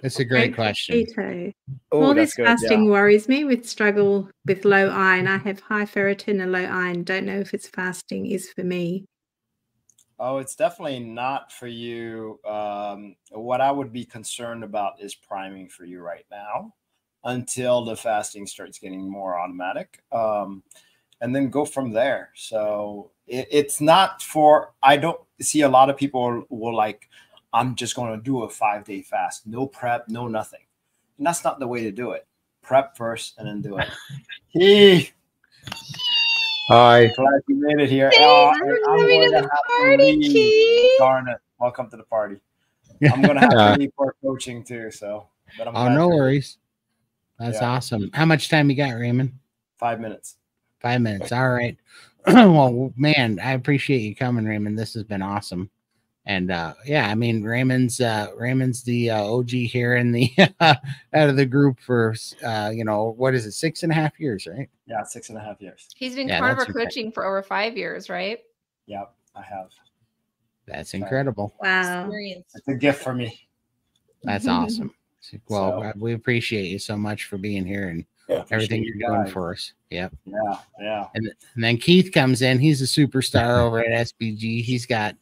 That's a great question. Keto. Oh, Well, that's this good. fasting Yeah. worries me with struggle with low iron. I have high ferritin and low iron. Don't know if it's fasting is for me. Oh, it's definitely not for you. What I would be concerned about is priming for you right now until the fasting starts getting more automatic. And then go from there. So it's not for, I don't see a lot of people will like, I'm just going to do a 5-day fast, no prep, no nothing. And that's not the way to do it. Prep first and then do it. Hey, Hi. glad you made it here. Thanks I'm for going coming to to have the to party, leave. Keith. Darn it. Welcome to the party. I'm going to have to leave for coaching too. So, but I'm glad no you're here. worries. That's awesome. How much time you got, Raymond? 5 minutes. 5 minutes. All right. Well, man, I appreciate you coming, Raymond. This has been awesome. And yeah, I mean, Raymond's the OG here in the out of the group for what is it, 6.5 years, right? Yeah, 6.5 years. He's been carnivore coaching for over 5 years, right? Yep, I have. That's incredible. Wow. Experience. It's a gift for me. That's awesome. Well, we appreciate you so much for being here and everything you're doing for us. Yep. Yeah. And then Keith comes in. He's a superstar over at SBG. He's got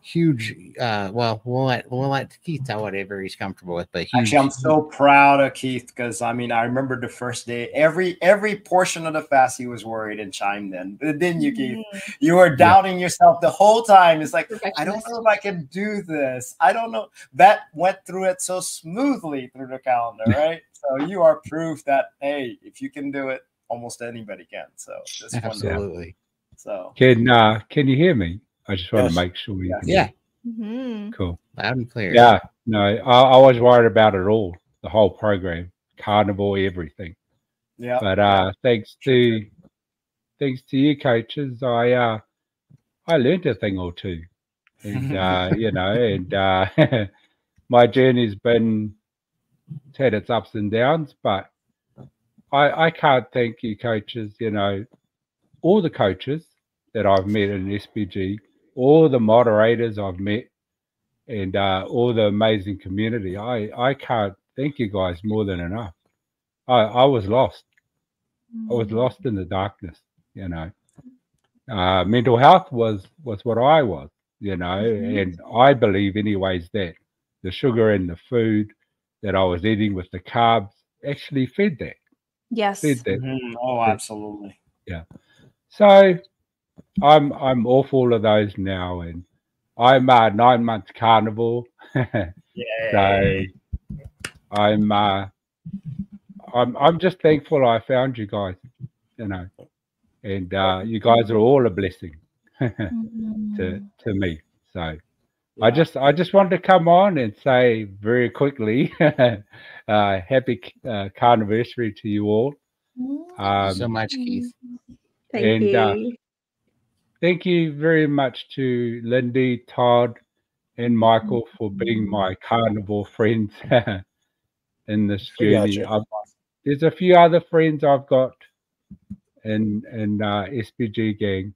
huge. Well, we'll let Keith tell whatever he's comfortable with. But huge, actually, I'm so proud of Keith because I mean I remember the first day, every portion of the fast he was worried and chimed in. But didn't you, Keith? You were doubting yourself the whole time. It's like I don't know if I can do this. I don't know. That went through it so smoothly through the calendar, right? So you are proof that hey, if you can do it, almost anybody can. So this absolutely. So can you hear me? I just want to make sure you can hear. Cool. Loud and clear. Yeah. No, I was worried about it all, the whole program, carnivore, everything. Yeah. But thanks to you coaches, I learned a thing or two. And and my journey's had its ups and downs, but I can't thank you coaches, all the coaches that I've met in SPG, all the moderators I've met, and all the amazing community. I can't thank you guys more than enough. I was lost. I was lost in the darkness, Mental health was what I was, and I believe anyways that the sugar and the food that I was eating with the carbs actually fed that. Yes. Fed that. Oh, absolutely. Yeah. So I'm off all of those now, and I'm 9 months carnivore. So I'm just thankful I found you guys, and you guys are all a blessing to me. So I just wanted to come on and say very quickly, happy carniversary to you all. Thank you so much, Keith. Thank you. Thank you very much to Lindy, Todd, and Michael for being my carnivore friends in this journey. There's a few other friends I've got in SPG gang,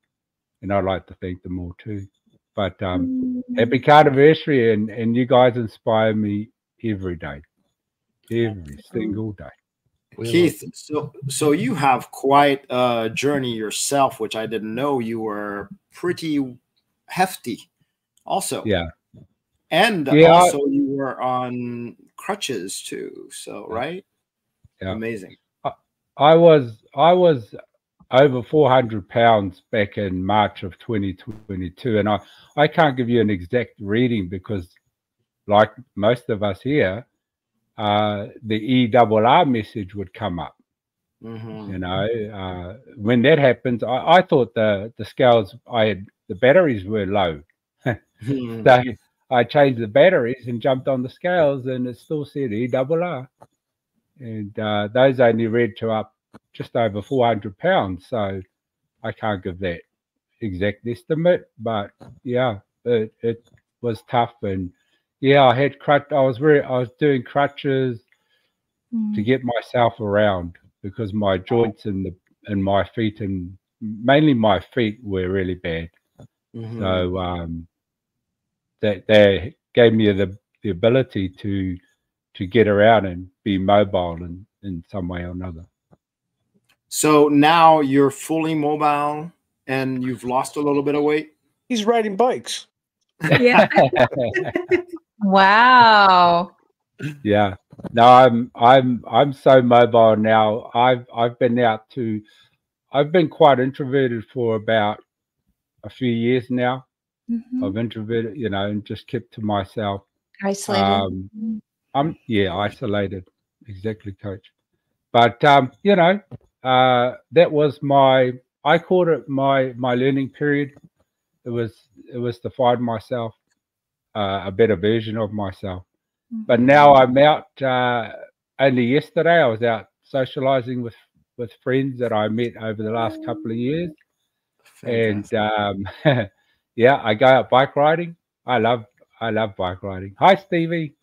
and I'd like to thank them all too. But happy carniversary, and you guys inspire me every day, every single day. Keith, so you have quite a journey yourself, which I didn't know. You were pretty hefty also. Yeah. And also you were on crutches too. So, right? Yeah. Amazing. I was over 400 pounds back in March of 2022. And I can't give you an exact reading because like most of us here, the ERR message would come up. When that happens, I thought the scales the batteries were low. So I changed the batteries and jumped on the scales, and it still said ERR, and those only read to up just over 400 pounds. So I can't give that exact estimate, but yeah, it was tough. And yeah, I had I was doing crutches to get myself around because my joints and my feet, and mainly my feet, were really bad. So that they gave me the ability to get around and be mobile in some way or another. So now you're fully mobile and you've lost a little bit of weight. He's riding bikes. Yeah. Wow. Yeah. No, I'm so mobile now. I've been quite introverted for about a few years now. Mhm. I've introverted, and just kept to myself. Isolated. I'm isolated. Exactly, Coach. But that was I called it my learning period. It was to find myself, a better version of myself. But now I'm out. Only yesterday I was out socializing with friends that I met over the last couple of years. Fantastic. And yeah, I go out bike riding. I love bike riding. Hi, Stevie.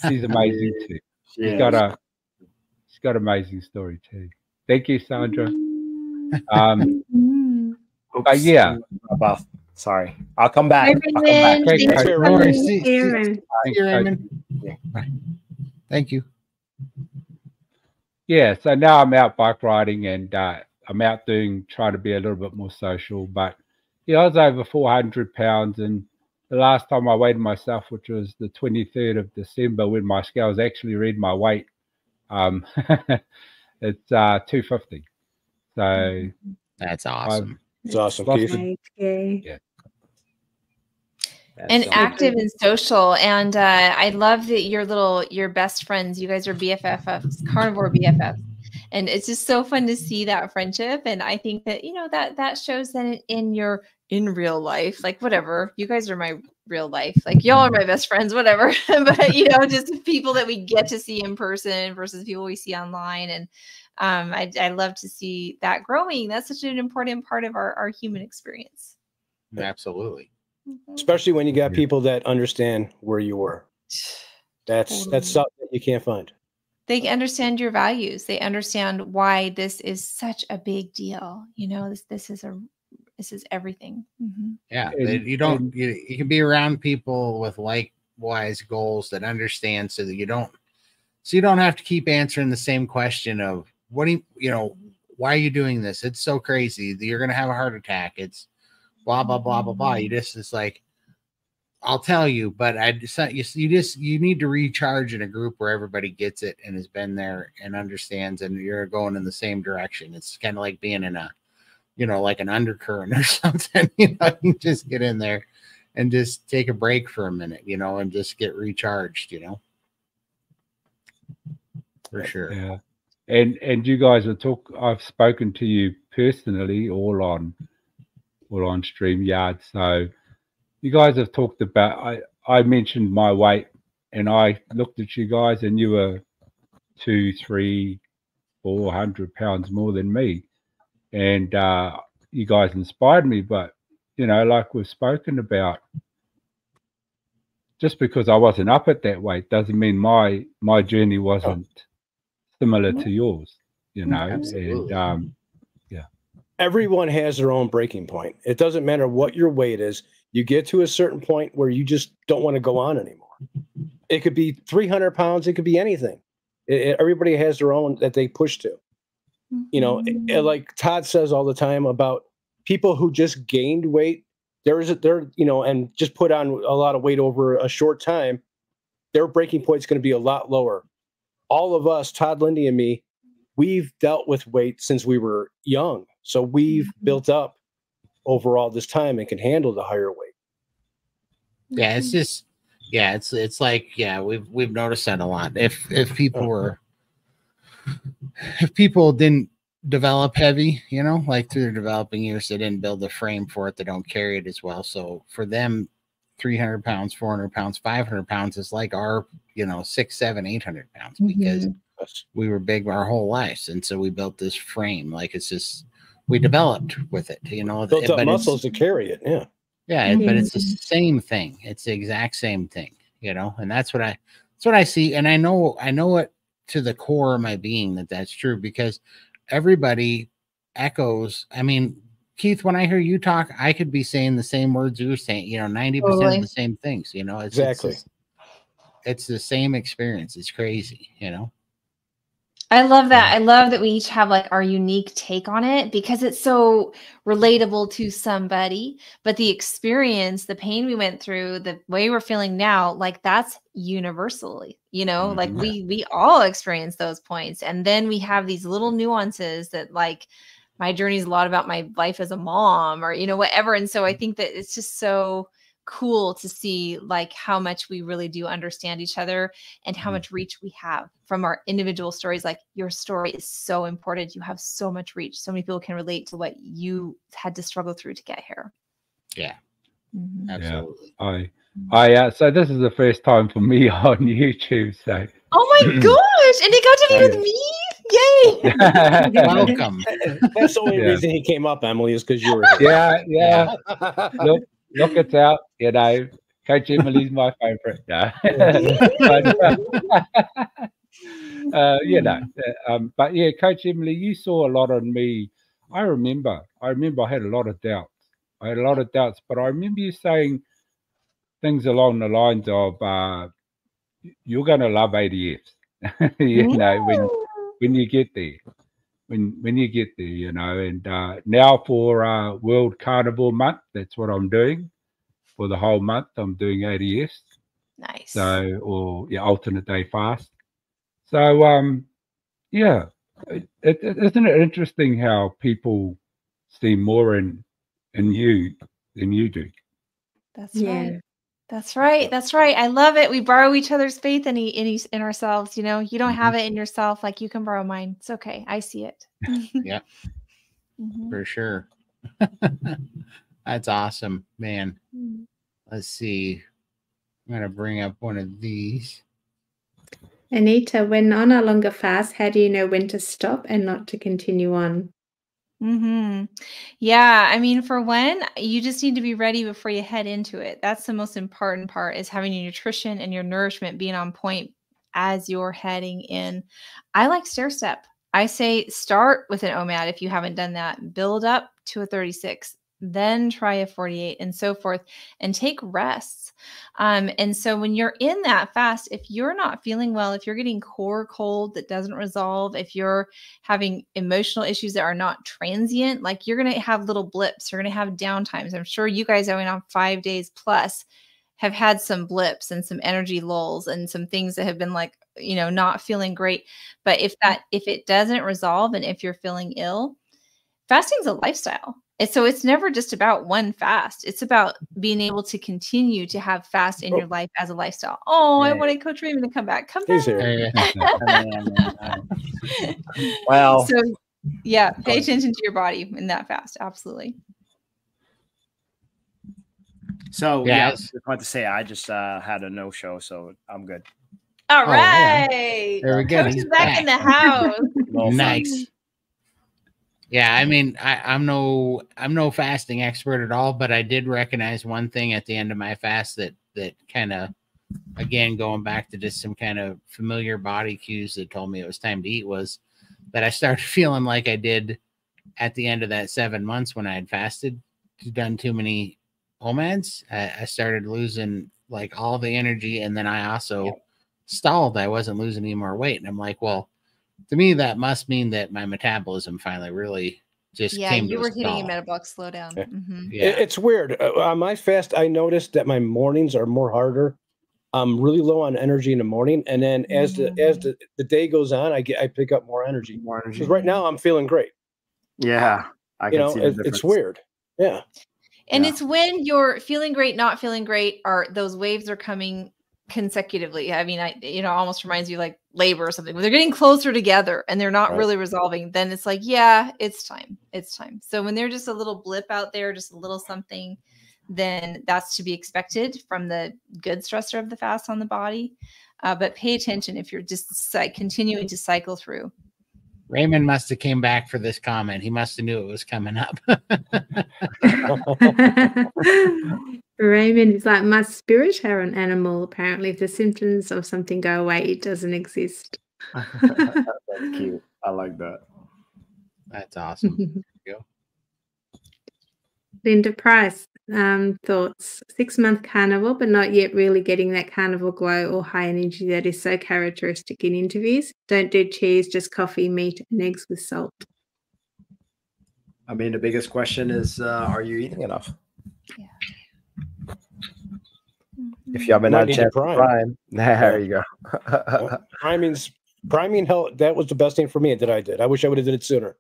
She's amazing too. She's got amazing story too. Thank you, Sandra. But yeah, sorry, I'll come back. Hi, Raymond. Great, Thanks Coach. for No worries. coming. See you, Raymond. Raymond. Bye. Thank you. Yeah, so now I'm out bike riding, and I'm out trying to be a little bit more social. But yeah, I was over 400 pounds, and the last time I weighed myself, which was the 23rd of December, when my scales actually read my weight, it's 250. So That's awesome. It's awesome, lost Keith. Right, okay. Yeah. And So- active and social. And I love that your best friends, you guys are BFFs, carnivore BFFs. And it's just so fun to see that friendship. And I think that, that shows that in real life, like whatever, you guys are my real life, like y'all are my best friends, whatever. But, just people that we get to see in person versus people we see online. And I love to see that growing. That's such an important part of our human experience. Absolutely. Especially when you got people that understand where you were. That's something that you can't find. They understand your values. They understand why this is such a big deal. This is everything. Mm-hmm. Yeah, And- you can be around people with likewise goals that understand, so that you don't have to keep answering the same question of why are you doing this? It's so crazy. You're gonna have a heart attack. It's blah blah blah blah blah. It's like, I'll tell you, but you need to recharge in a group where everybody gets it and has been there and understands, and you're going in the same direction. It's kind of like being in a, like an undercurrent or something. You just get in there and just take a break for a minute, and just get recharged, for sure. Yeah. And you guys I've spoken to you personally all on StreamYard. So you guys have talked about, I mentioned my weight, and I looked at you guys, and you were 200, 300, 400 pounds more than me. And you guys inspired me. But, like we've spoken about, just because I wasn't up at that weight doesn't mean my journey wasn't similar to yours, Absolutely. And Everyone has their own breaking point. It doesn't matter what your weight is. You get to a certain point where you just don't want to go on anymore. It could be 300 pounds. It could be anything. Everybody has their own that they push to. Like Todd says all the time about people who just gained weight. And just put on a lot of weight over a short time. Their breaking point is going to be a lot lower. All of us, Todd, Lindy, and me, we've dealt with weight since we were young. So we've built up over all this time and can handle the higher weight. Yeah, it's just, it's like, we've noticed that a lot. If people didn't develop heavy, like through their developing years, they didn't build the frame for it. They don't carry it as well. So for them, 300 pounds, 400 pounds, 500 pounds is like our, 600, 700, 800 pounds, because we were big our whole lives. And so we built this frame. Like, it's just, we developed with it, Built up muscles to carry it. Yeah. Yeah. But it's the same thing. It's the exact same thing, and that's what I see. And I know it to the core of my being that's true, because everybody echoes. I mean, Keith, when I hear you talk, I could be saying the same words you're saying, 90% of the same things, it's exactly. it's the same experience. It's crazy, you know. I love that. I love that we each have like our unique take on it because it's so relatable to somebody. But the experience, the pain we went through, the way we're feeling now, like that's universally, you know, like we all experience those points. And then we have these little nuances that like my journey is a lot about my life as a mom or, you know, whatever. And so I think that it's just so cool to see like how much we really do understand each other and how much reach we have from our individual stories. Like your story is so important. You have so much reach. So many people can relate to what you had to struggle through to get here. Yeah, absolutely. I so this is the first time for me on YouTube. So oh my gosh, and he got to be with me. Yay! Welcome. That's the only reason he came up, Emily, is because you were here. Yeah. Look, it's out. You know, Coach Emily's my favorite. No. But yeah, Coach Emily, you saw a lot on me. I remember I had a lot of doubts. But I remember you saying things along the lines of, you're going to love ADFs, you know, when you get there. When you get there, you know, and now for World Carnivore Month, that's what I'm doing. For the whole month, I'm doing ADS. Nice. So, or alternate day fast. So, yeah, isn't it interesting how people see more in you than you do? That's right. That's right. That's right. I love it. We borrow each other's faith in ourselves. You know, you don't have it in yourself. Like you can borrow mine. It's okay. I see it. Yeah, for sure. That's awesome, man. Let's see. I'm going to bring up one of these. Anita, when on a longer fast, how do you know when to stop and not to continue on? Yeah, I mean, for one, you just need to be ready before you head into it. That's the most important part, is having your nutrition and your nourishment being on point as you're heading in. I like stair step. I say start with an OMAD if you haven't done that. Build up to a 36, then try a 48 and so forth, and take rests. And so when you're in that fast, if you're not feeling well, if you're getting core cold that doesn't resolve, if you're having emotional issues that are not transient, like you're going to have little blips, you're going to have downtimes. I'm sure you guys going on 5 days plus have had some blips and some energy lulls and some things that have been like, you know, not feeling great. But if it doesn't resolve and if you're feeling ill, fasting is a lifestyle. And so it's never just about one fast. It's about being able to continue to have fast in your life as a lifestyle. Oh, I wanted Coach Raymond to come back. Come back. Well, so yeah, pay attention to your body in that fast. Absolutely. So yeah, I just want to say I just had a no-show, so I'm good. All right. There we go. Coach is back in the house. Nice. Yeah, I mean, I'm no fasting expert at all, but I did recognize one thing at the end of my fast that kind of, again, going back to just some kind of familiar body cues that told me it was time to eat, was that I started feeling like I did at the end of that 7 months when I had fasted, done too many OMADs. I started losing like all the energy, and then I also stalled. I wasn't losing any more weight, and I'm like, well, to me, that must mean that my metabolism finally really just came to a you were stall. hitting a metabolic slowdown. It's weird. On my fast, I noticed that my mornings are more harder. I'm really low on energy in the morning, and then as the day goes on, I pick up more energy. Because right now I'm feeling great. Yeah, I can see the difference. It's weird. Yeah, and it's when you're feeling great, not feeling great, or those waves are coming consecutively. I mean, almost reminds you like labor or something. When they're getting closer together and they're not really resolving, then it's like, yeah, it's time. It's time. So when they're just a little blip out there, just a little something, then that's to be expected from the good stressor of the fast on the body. But pay attention if you're just continuing to cycle through. Raymond must have came back for this comment. He must have knew it was coming up. Raymond is like, must spirit are an animal? Apparently, if the symptoms of something go away, it doesn't exist. That's cute. I like that. That's awesome. There you go. Linda Price, thoughts. 6-month carnivore, but not yet really getting that carnivore glow or high energy that is so characteristic in interviews. Don't do cheese, just coffee, meat, and eggs with salt. I mean, the biggest question is, are you eating enough? Yeah. If you haven't Might had a need to chance to prime, there you go. Priming help. That was the best thing for me that I did. I wish I would have did it sooner.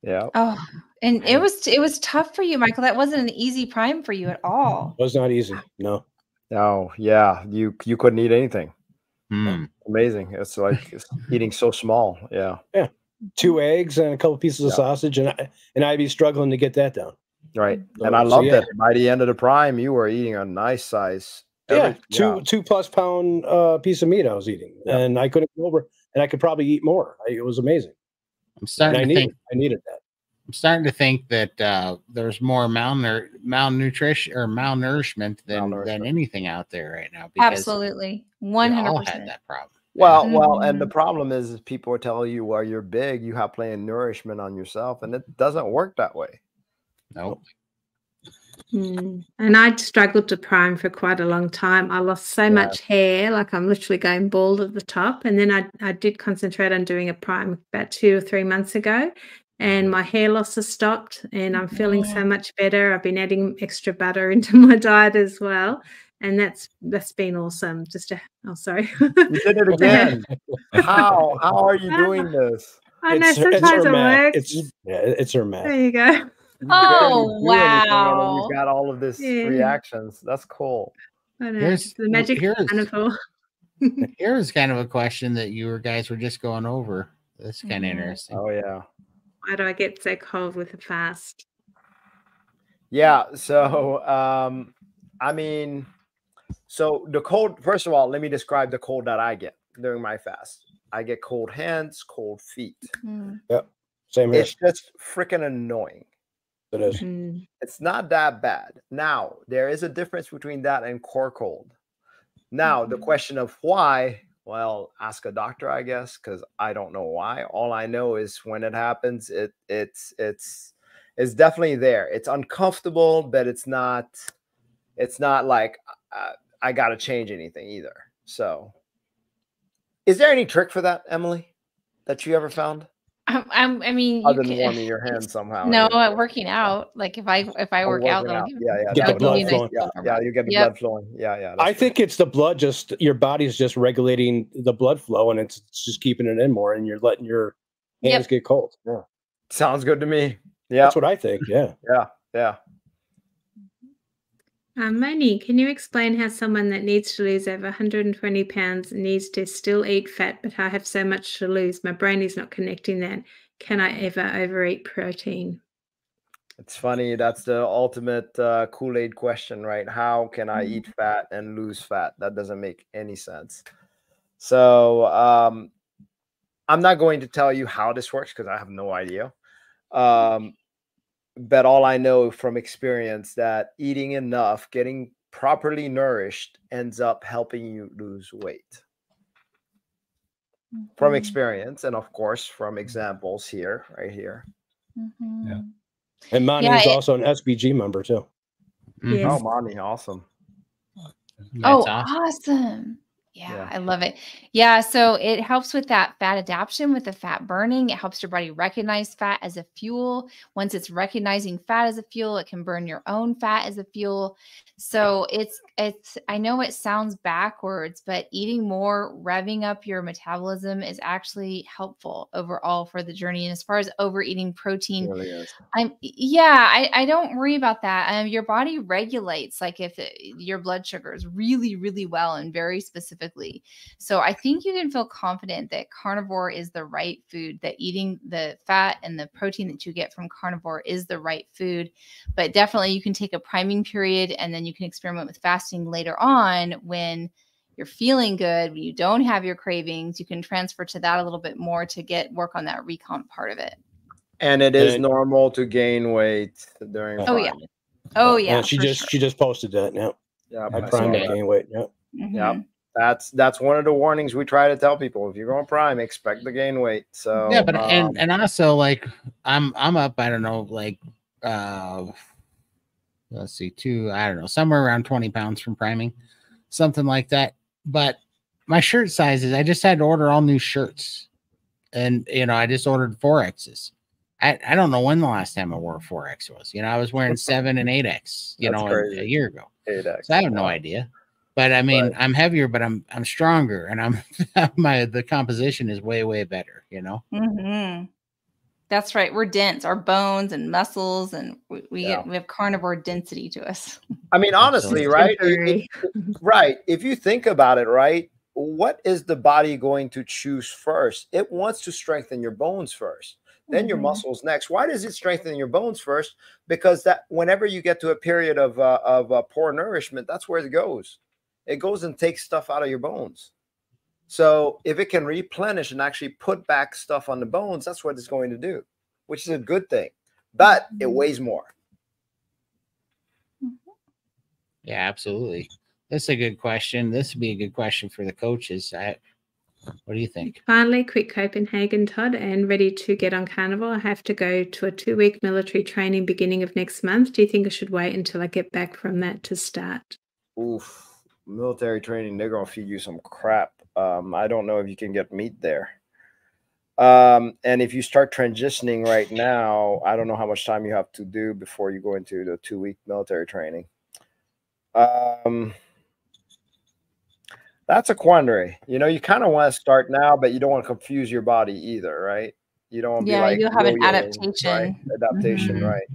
Yeah. Oh, and it was tough for you, Michael. That wasn't an easy prime for you at all. It was not easy. No. Oh, yeah. You couldn't eat anything. Hmm. Amazing. It's like eating so small. Yeah. Yeah. 2 eggs and a couple pieces of sausage, and I'd be struggling to get that down. Right. So, And I loved it. By the end of the prime, you were eating a nice size. Yeah, 2+ pound piece of meat I was eating, and I couldn't go over, and I could probably eat more. It was amazing. I'm starting to think I needed that. I'm starting to think that there's more malnutrition or malnourishment than anything out there right now. Because absolutely, 100% 100%. all had that problem. Well, and the problem is people tell you, well, you're big, you have plenty of nourishment on yourself, and it doesn't work that way. Nope. And I struggled to prime for quite a long time. I lost so much hair, like I'm literally going bald at the top. And then I did concentrate on doing a prime about 2 or 3 months ago, and my hair loss has stopped, and I'm feeling so much better. I've been adding extra butter into my diet as well, and that's been awesome. Sorry. You did it again. How are you doing this? I know sometimes it works. It's her math. There you go. Oh, wow. You've got all of this reactions. That's cool. I know. It's the magic carnivore. Here's kind of a question that you guys were just going over. This is kind of interesting. Oh, yeah. Why do I get so cold with the fast? Yeah. So, I mean, so the cold, first of all, let me describe the cold that I get during my fast. I get cold hands, cold feet. Yep. Same here. It's just freaking annoying. It is. It's not that bad. Now, there is a difference between that and core cold. Now, the question of why, well, ask a doctor, I guess, because I don't know why. All I know is when it happens, it's definitely there. It's uncomfortable, but it's not like I got to change anything either. So, is there any trick for that, Emily, that you ever found? I mean, other than warming your hands somehow. No, working out. Like if I work out, get the blood flowing. Yeah, you get the blood flowing. Yeah. I think it's the blood. Just your body's just regulating the blood flow, and it's just keeping it in more, and you're letting your hands get cold. Yeah, sounds good to me. Yeah, that's what I think. Yeah. Moni, can you explain how someone that needs to lose over 120 pounds needs to still eat fat, but I have so much to lose? My brain is not connecting that. Can I ever overeat protein? It's funny. That's the ultimate Kool-Aid question, right? How can I eat fat and lose fat? That doesn't make any sense. So I'm not going to tell you how this works because I have no idea. But all I know from experience that eating enough, getting properly nourished ends up helping you lose weight. From experience, and of course from examples here, right here. Yeah. And Moni is also an SBG member too. Yes. Oh, Moni, awesome. That's awesome. Yeah, I love it. Yeah, so it helps with that fat adaptation, with the fat burning. It helps your body recognize fat as a fuel. Once it's recognizing fat as a fuel, it can burn your own fat as a fuel. So it's I know it sounds backwards, but eating more, revving up your metabolism is actually helpful overall for the journey. And as far as overeating protein, It really is. I don't worry about that. Your body regulates, like if your blood sugar is really, really well and very specifically. So I think you can feel confident that carnivore is the right food, that eating the fat and the protein that you get from carnivore is the right food. But definitely you can take a priming period and then you can experiment with fasting later on when you're feeling good, when you don't have your cravings. You can transfer to that a little bit more to work on that recomp part of it. And it is normal to gain weight during priming. Oh yeah. And she just posted that now. Yeah, I primed and gain weight. Yeah. Yeah. That's one of the warnings we try to tell people. If you're going prime, expect to gain weight. So yeah, but and also like I'm up, I don't know, like let's see, I don't know, somewhere around 20 pounds from priming, something like that. But my shirt sizes, I just had to order all new shirts. And, you know, I just ordered 4Xs. I don't know when the last time I wore a 4X was. You know, I was wearing 7 and 8X, you know, a year ago. 8X. So I have no idea. But I mean, Right. I'm heavier, but I'm stronger, and the composition is way better, you know. Mm-hmm. That's right. We're dense. Our bones and muscles, and we have carnivore density to us. I mean, honestly, right? Right. If you think about it, right, what is the body going to choose first? It wants to strengthen your bones first, then your muscles next. Why does it strengthen your bones first? Because that whenever you get to a period of poor nourishment, that's where it goes. It goes and takes stuff out of your bones. So if it can replenish and actually put back stuff on the bones, that's what it's going to do, which is a good thing. But it weighs more. Yeah, absolutely. That's a good question. This would be a good question for the coaches. What do you think? Finally, quit Copenhagen, Todd, and ready to get on Carnivore. I have to go to a 2-week military training beginning of next month. Do you think I should wait until I get back from that to start? Oof. Military training, they're going to feed you some crap. I don't know if you can get meat there. And if you start transitioning right now, I don't know how much time you have to do before you go into the 2-week military training. That's a quandary. You know, you kind of want to start now, but you don't want to confuse your body either, right? You don't want to be like, you'll have an adaptation. Right? Adaptation, right?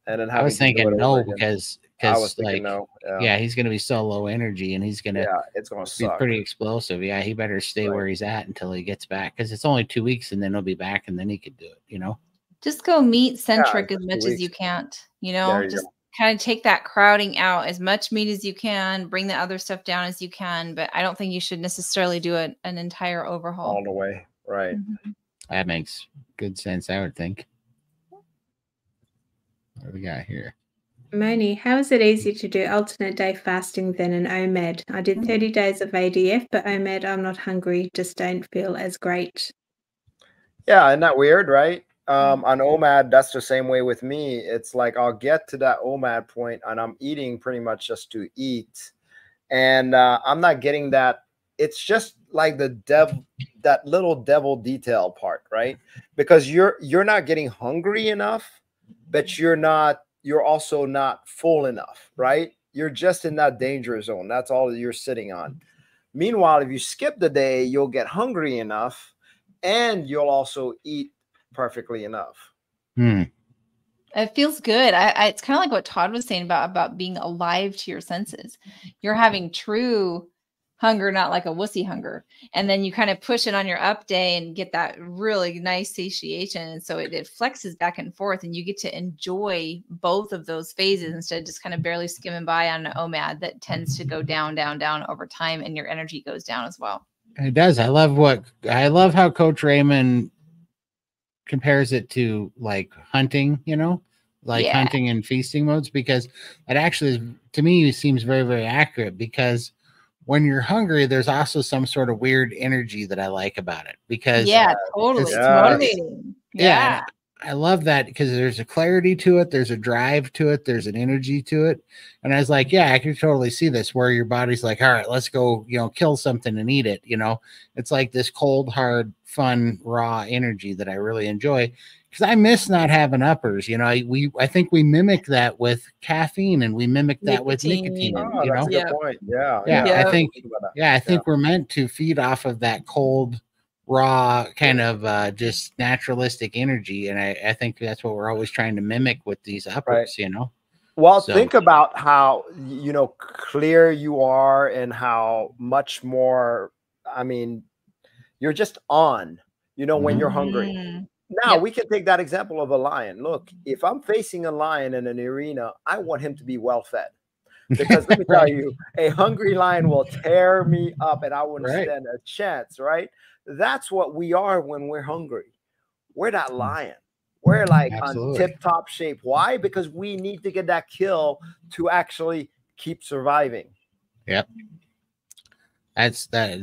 And then I was thinking no, because I was thinking like, no. Yeah, he's going to be so low energy, and he's going to it's going to be suck. pretty explosive. Yeah, he better stay where he's at until he gets back, because it's only 2 weeks, and then he'll be back, and then he could do it. You know, just go meat centric as much as you can't. You know, just kind of take that crowding out, as much meat as you can, bring the other stuff down as you can. But I don't think you should necessarily do an entire overhaul all the way. Right. That makes good sense, I would think. What do we got here? Moni, how is it easier to do alternate day fasting than an OMAD? I did 30 days of ADF, but OMAD, I'm not hungry, just don't feel as great. Yeah, isn't that weird, right? On OMAD, that's the same way with me. It's like I'll get to that OMAD point and I'm eating pretty much just to eat. And I'm not getting that. It's just like that little devil detail part, right? Because you're not getting hungry enough, but you're also not full enough, right? You're just in that danger zone. That's all you're sitting on. Meanwhile, if you skip the day, you'll get hungry enough and you'll also eat perfectly enough. It feels good. It's kind of like what Todd was saying about being alive to your senses. You're having true hunger, not like a wussy hunger. And then you kind of push it on your up day and get that really nice satiation. And so it flexes back and forth, and you get to enjoy both of those phases instead of just kind of barely skimming by on an OMAD that tends to go down over time, and your energy goes down as well. It does. I love how Coach Raymond compares it to like hunting, you know, like hunting and feasting modes, because it actually, to me, seems very, very accurate, because when you're hungry, there's also some sort of weird energy that I like about it, because totally. It's motivating. Yeah. I love that, because there's a clarity to it. There's a drive to it. There's an energy to it. And I was like, yeah, I can totally see this, where your body's like, all right, let's go, you know, kill something and eat it. You know, it's like this cold, hard, fun, raw energy that I really enjoy, because I miss not having uppers. You know, I think we mimic that with caffeine, and we mimic that with nicotine. Oh, you that's know, a good point. Yeah. I think we're meant to feed off of that cold, raw kind of just naturalistic energy, and I think that's what we're always trying to mimic with these uppers, you know. Well, think about how, you know, clear you are, and how much more, I mean, you're just on, you know, when you're hungry. Now we can take that example of a lion. Look, if I'm facing a lion in an arena, I want him to be well fed, because let me tell you, a hungry lion will tear me up, and I wouldn't stand a chance, right? That's what we are when we're hungry. We're that lion. We're like on tip-top shape. Why? Because we need to get that kill to actually keep surviving. Yep. That's that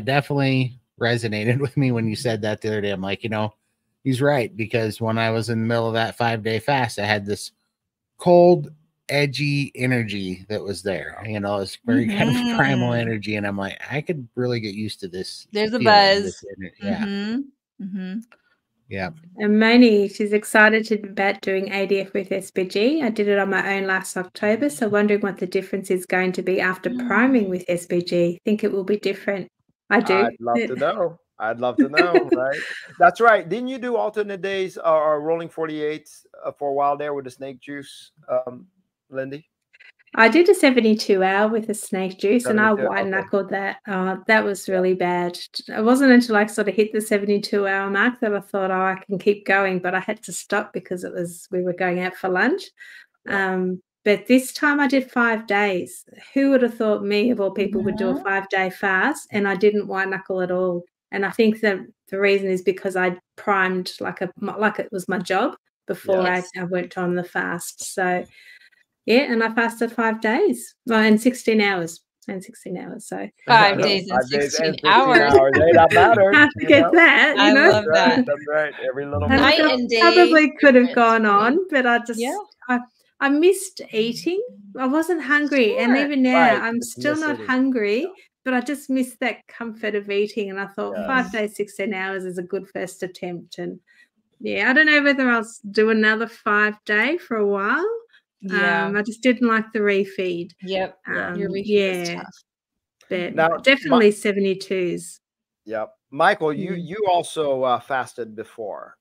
definitely resonated with me when you said that the other day. I'm like, you know, he's right, because when I was in the middle of that 5-day fast, I had this cold, edgy energy that was there. You know, it's very kind of primal energy, and I'm like, I could really get used to this. There's a feeling, buzz. Yeah. Yeah. And Moni, she's excited about doing ADF with SBG. I did it on my own last October, so wondering what the difference is going to be after priming with SBG. Think it will be different. I do. I'd love to know. I'd love to know, right? That's right. Didn't you do alternate days or rolling 48s for a while there with the snake juice, Lindy? I did a 72-hour with a snake juice, and I 72, white knuckled that. That was really bad. It wasn't until I sort of hit the 72-hour mark that I thought, oh, I can keep going, but I had to stop because we were going out for lunch. But this time I did 5 days. Who would have thought me, of all people, would do a 5-day fast? And I didn't white knuckle at all. And I think that the reason is because I primed like it was my job before I went on the fast. So. Yeah, and I fasted 5 days. Well, and 16 hours. And 16 hours. So 5 days and 16 hours. Hey, that matters. I have to get that. I love that. That's right. Every little night and day. Probably could have gone on, but I just I missed eating. I wasn't hungry. And even now I'm still not hungry, but I just missed that comfort of eating. And I thought 5 days, 16 hours is a good first attempt. And I don't know whether I'll do another 5-day for a while. I just didn't like the refeed. Yep. Your refeed is tough. But now, definitely 72s. Yep. Michael, you also fasted before.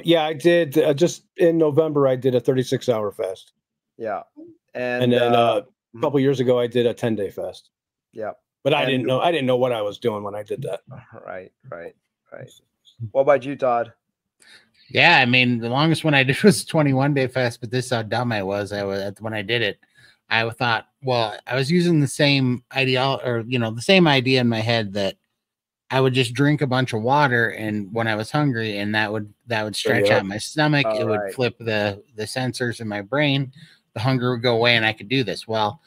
Yeah, I did. Just in November, I did a 36-hour fast. Yeah. And then a couple years ago, I did a 10-day fast. Yeah. But I didn't know what I was doing when I did that. Right. What about you, Todd? Yeah, I mean, the longest one I did was 21-day fast, but this is how dumb I was. When I did it, I thought, well, I was using the same the same idea in my head that I would just drink a bunch of water, and when I was hungry, and that would stretch out my stomach. It would flip the sensors in my brain. The hunger would go away, and I could do this. Well,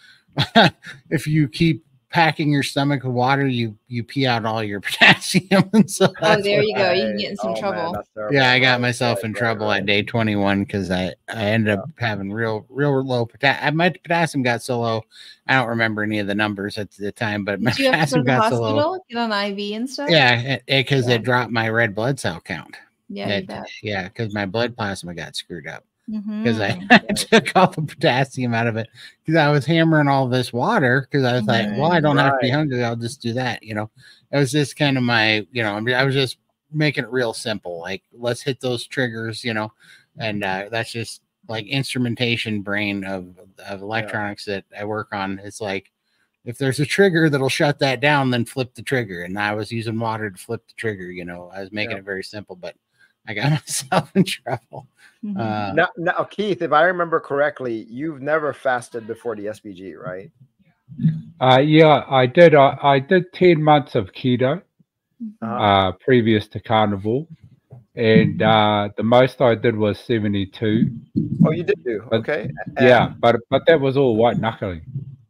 if you keep packing your stomach with water, you pee out all your potassium, and so there you go. You can get in some trouble. Man, I got myself in trouble at day 21 because I ended up having real low potassium. My potassium got so low, I don't remember any of the numbers at the time, but my potassium got so low. Get on IV and stuff. Yeah, because it dropped my red blood cell count. Yeah, because my blood plasma got screwed up. Because I took all the potassium out of it because I was hammering all this water because I was like, well, I don't have to be hungry. I'll just do that. It was just kind of my, I was just making it real simple. Like, let's hit those triggers, and that's just like instrumentation brain of electronics that I work on. It's like, if there's a trigger that'll shut that down, then flip the trigger. And I was using water to flip the trigger. I was making it very simple, but I got myself in trouble. Now, Keith, if I remember correctly, you've never fasted before the SBG, right? Yeah, I did. I did 10 months of keto previous to Carnivore, and the most I did was 72. Oh, you did do? Okay. Yeah, but that was all white knuckling.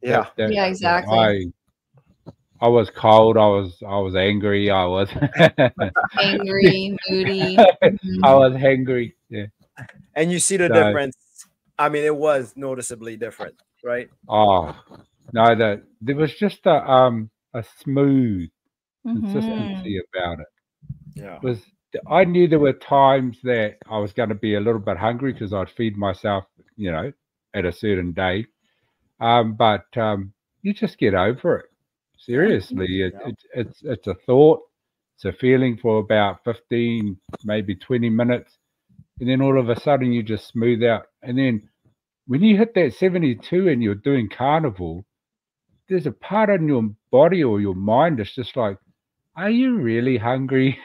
Yeah. Yeah, exactly. I was cold. I was angry. I was angry, moody. I was hangry. Yeah. And you see the difference. I mean, it was noticeably different, right? Oh no, there was just a smooth consistency about it. Yeah. I knew there were times that I was going to be a little bit hungry because I'd feed myself, at a certain day. But you just get over it. Seriously, it's a thought. It's a feeling for about 15, maybe 20 minutes. And then all of a sudden you just smooth out. And then when you hit that 72 and you're doing Carnivore, there's a part in your body or your mind that's just like, are you really hungry?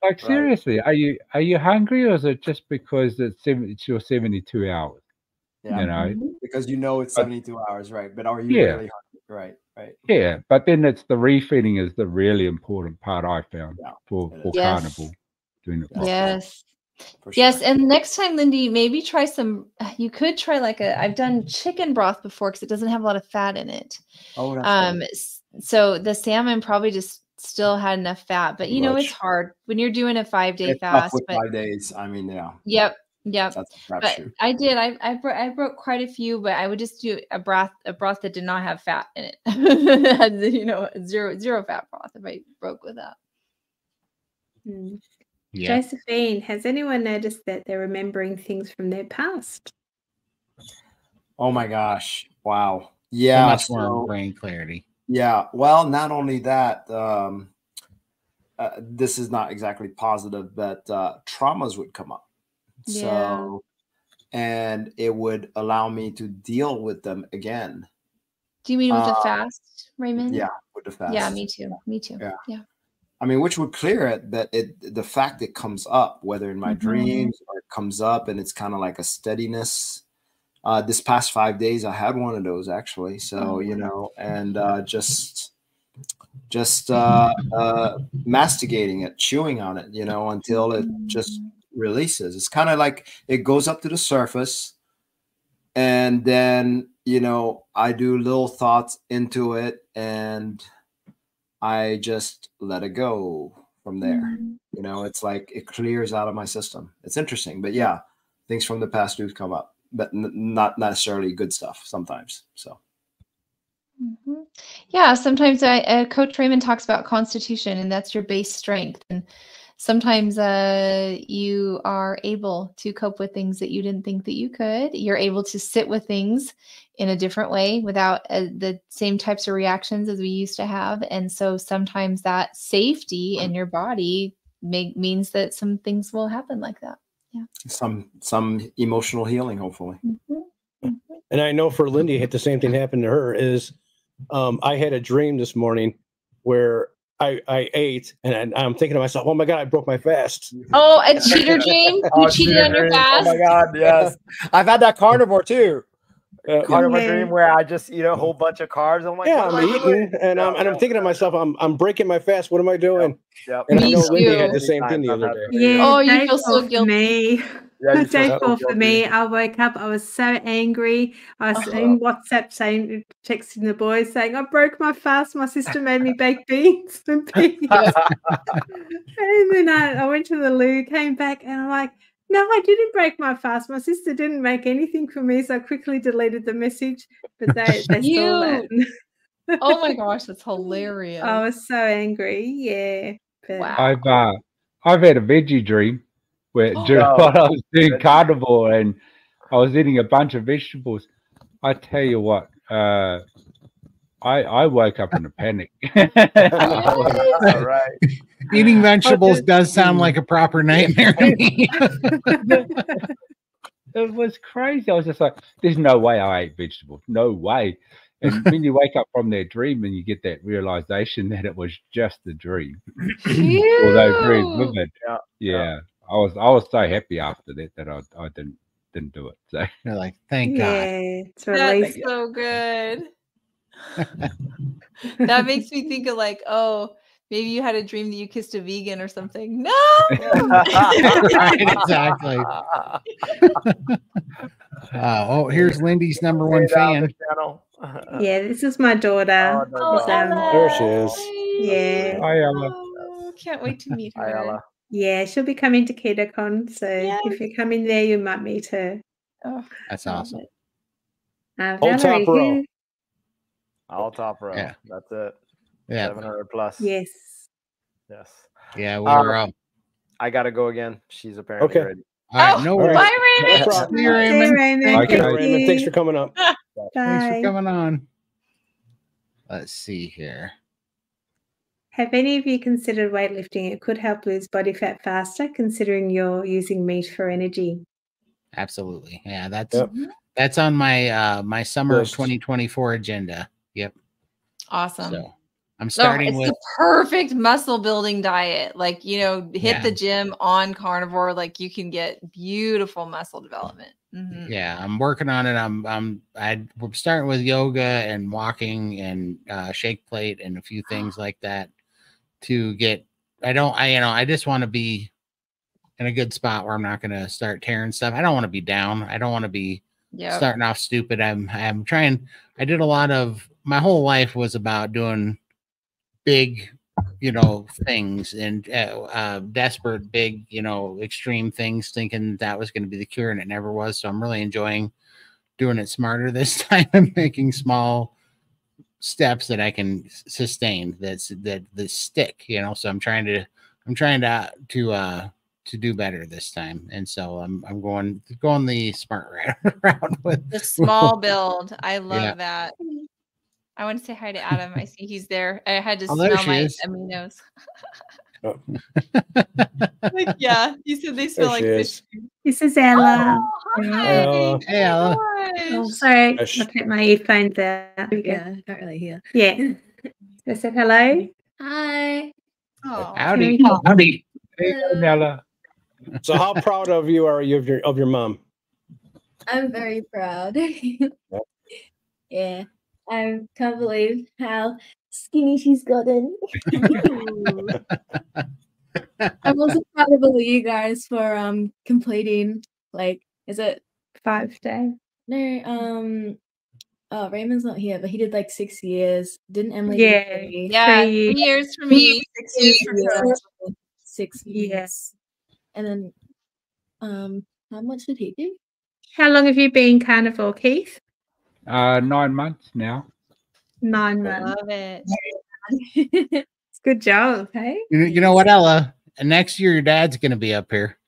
Like, seriously, are you hungry, or is it just because it's your 72 hours? Yeah. Because it's 72 hours, right? But are you really hungry? Right. Yeah, but then it's the refeeding is the really important part I found for Carnivore. Doing it properly. Yes. Sure. Yes, and next time, Lindy, maybe try you could try I've done chicken broth before because it doesn't have a lot of fat in it. Oh, that's good. So the salmon probably just still had enough fat. But you know, it's hard when you're doing a 5-day It's tough fast. with But 5 days. I mean, yeah. Yep. That's a But crapshoot. I did. I broke quite a few, but I would just do a broth that did not have fat in it. It had, you know, zero fat broth if I broke with that. Yeah. Josephine, has anyone noticed that they're remembering things from their past? Oh my gosh. Wow. So Yeah. much more brain clarity. Yeah. Well, not only that, this is not exactly positive, but traumas would come up. So, and it would allow me to deal with them again. Do you mean with the fast, Raymond? Yeah, with the fast. Yeah, me too. Me too. Yeah. I mean, which would clear it, but the fact it comes up, whether in my dreams or it comes up and it's kind of like a steadiness. This past 5 days, I had one of those actually. So, you know, and just masticating it, chewing on it, you know, until it just releases. It's kind of like it goes up to the surface, and then, you know, I do little thoughts into it and I just let it go from there. You know, it's like it clears out of my system. It's interesting, but yeah, things from the past do come up, but not necessarily good stuff sometimes. So yeah, sometimes Coach Raymond talks about constitution, and that's your base strength. And sometimes you are able to cope with things that you didn't think that you could. You're able to sit with things in a different way without the same types of reactions as we used to have. And so sometimes that safety in your body means that some things will happen like that. Yeah. Some emotional healing, hopefully. And I know for Lindy, the same thing happened to her. Is I had a dream this morning where I ate, and I'm thinking to myself, oh my God, I broke my fast. Oh, a cheater dream? You cheated on your fast? Oh my God, yes. I've had that carnivore too. Carnivore dream where I just eat a whole bunch of carbs. I'm like, yeah, I'm eating, and I'm thinking to myself, I'm breaking my fast. What am I doing? Yep. And I know Me Lindy too. had the same thing the other day. Yeah. Oh, you day feel so four guilty. For me. Yeah, you Day feel so 4 for me. guilty. I woke up. I was so angry. I was in WhatsApp texting the boys saying, I broke my fast. My sister made me baked beans and peas. And then I went to the loo, came back, and I'm like, no, I didn't break my fast. My sister didn't make anything for me, so I quickly deleted the message. But they stole that. Oh my gosh, that's hilarious. I was so angry. Yeah. But Wow. I've had a veggie dream where while I was doing carnivore and I was eating a bunch of vegetables. I tell you what, I woke up in a panic. All right. Eating vegetables does sound like a proper nightmare to me. It was crazy. I was just like, there's no way I ate vegetables. No way. And when you wake up from that dream and you get that realization that it was just a dream, although very vivid. Yeah. I was so happy after that I didn't do it. So you're like, thank God. That's so good. That makes me think of like, oh, maybe you had a dream that you kissed a vegan or something. No. Right, exactly. Oh, here's Lindy's #1 fan. Yeah, this is my daughter. There she is. Yeah. Hi, Ella. Oh, can't wait to meet her. Hi, Ella. Yeah, she'll be coming to KetoCon, so if you come in there, you might meet her. Oh, that's awesome. All top row. All top row. Yeah. That's it. Yeah. 700 plus. Yes. Yes. Yeah, we're I gotta go again. She's apparently ready. all right, no worries. Bye, Raymond. problem. See you, Raymond. Raymond. Okay, Raymond, thanks for coming up. Thanks for coming on. Let's see here. Have any of you considered weightlifting? It could help lose body fat faster, considering you're using meat for energy. Absolutely. Yeah, that's on my my summer of 2024 agenda. Yep. Awesome. So I'm starting with the perfect muscle building diet. Like, you know, hit the gym on carnivore, like you can get beautiful muscle development. Yeah, I'm working on it. I'm starting with yoga and walking and shake plate and a few things like that to get. I just want to be in a good spot where I'm not going to start tearing stuff. I don't want to be down. I don't want to be starting off stupid. I'm trying. I did a lot of my whole life was about doing big things and desperate, big, extreme things, thinking that was going to be the cure, and it never was. So I'm really enjoying doing it smarter this time and making small steps that I can sustain that stick, so I'm trying to do better this time, and so I'm going the smart route with the small build. I love that. I want to say hi to Adam. I see he's there. I had to smell my aminos. Yeah, you said they smell like fish. This is Ella. Oh, hi. Hey, Ella. Oh, sorry, I put my earphones out. Yeah, I can't really hear. Yeah. I said hello. Hi. Oh, howdy. Howdy. Hey, Ella. So how proud of you are you of your mom? I'm very proud. Yeah. I can't believe how skinny she's gotten. I'm also proud of all you guys for completing, is it 5 days? No, oh, Raymond's not here, but he did 6 years. Didn't Emily? Yeah. Yeah, 3 years for me, 6 years for her. 6 years. Yes. And then how much did he do? How long have you been carnivore, Keith? 9 months now. 9 months. Love it. It's good job, hey? You know what, Ella? And next year your dad's going to be up here.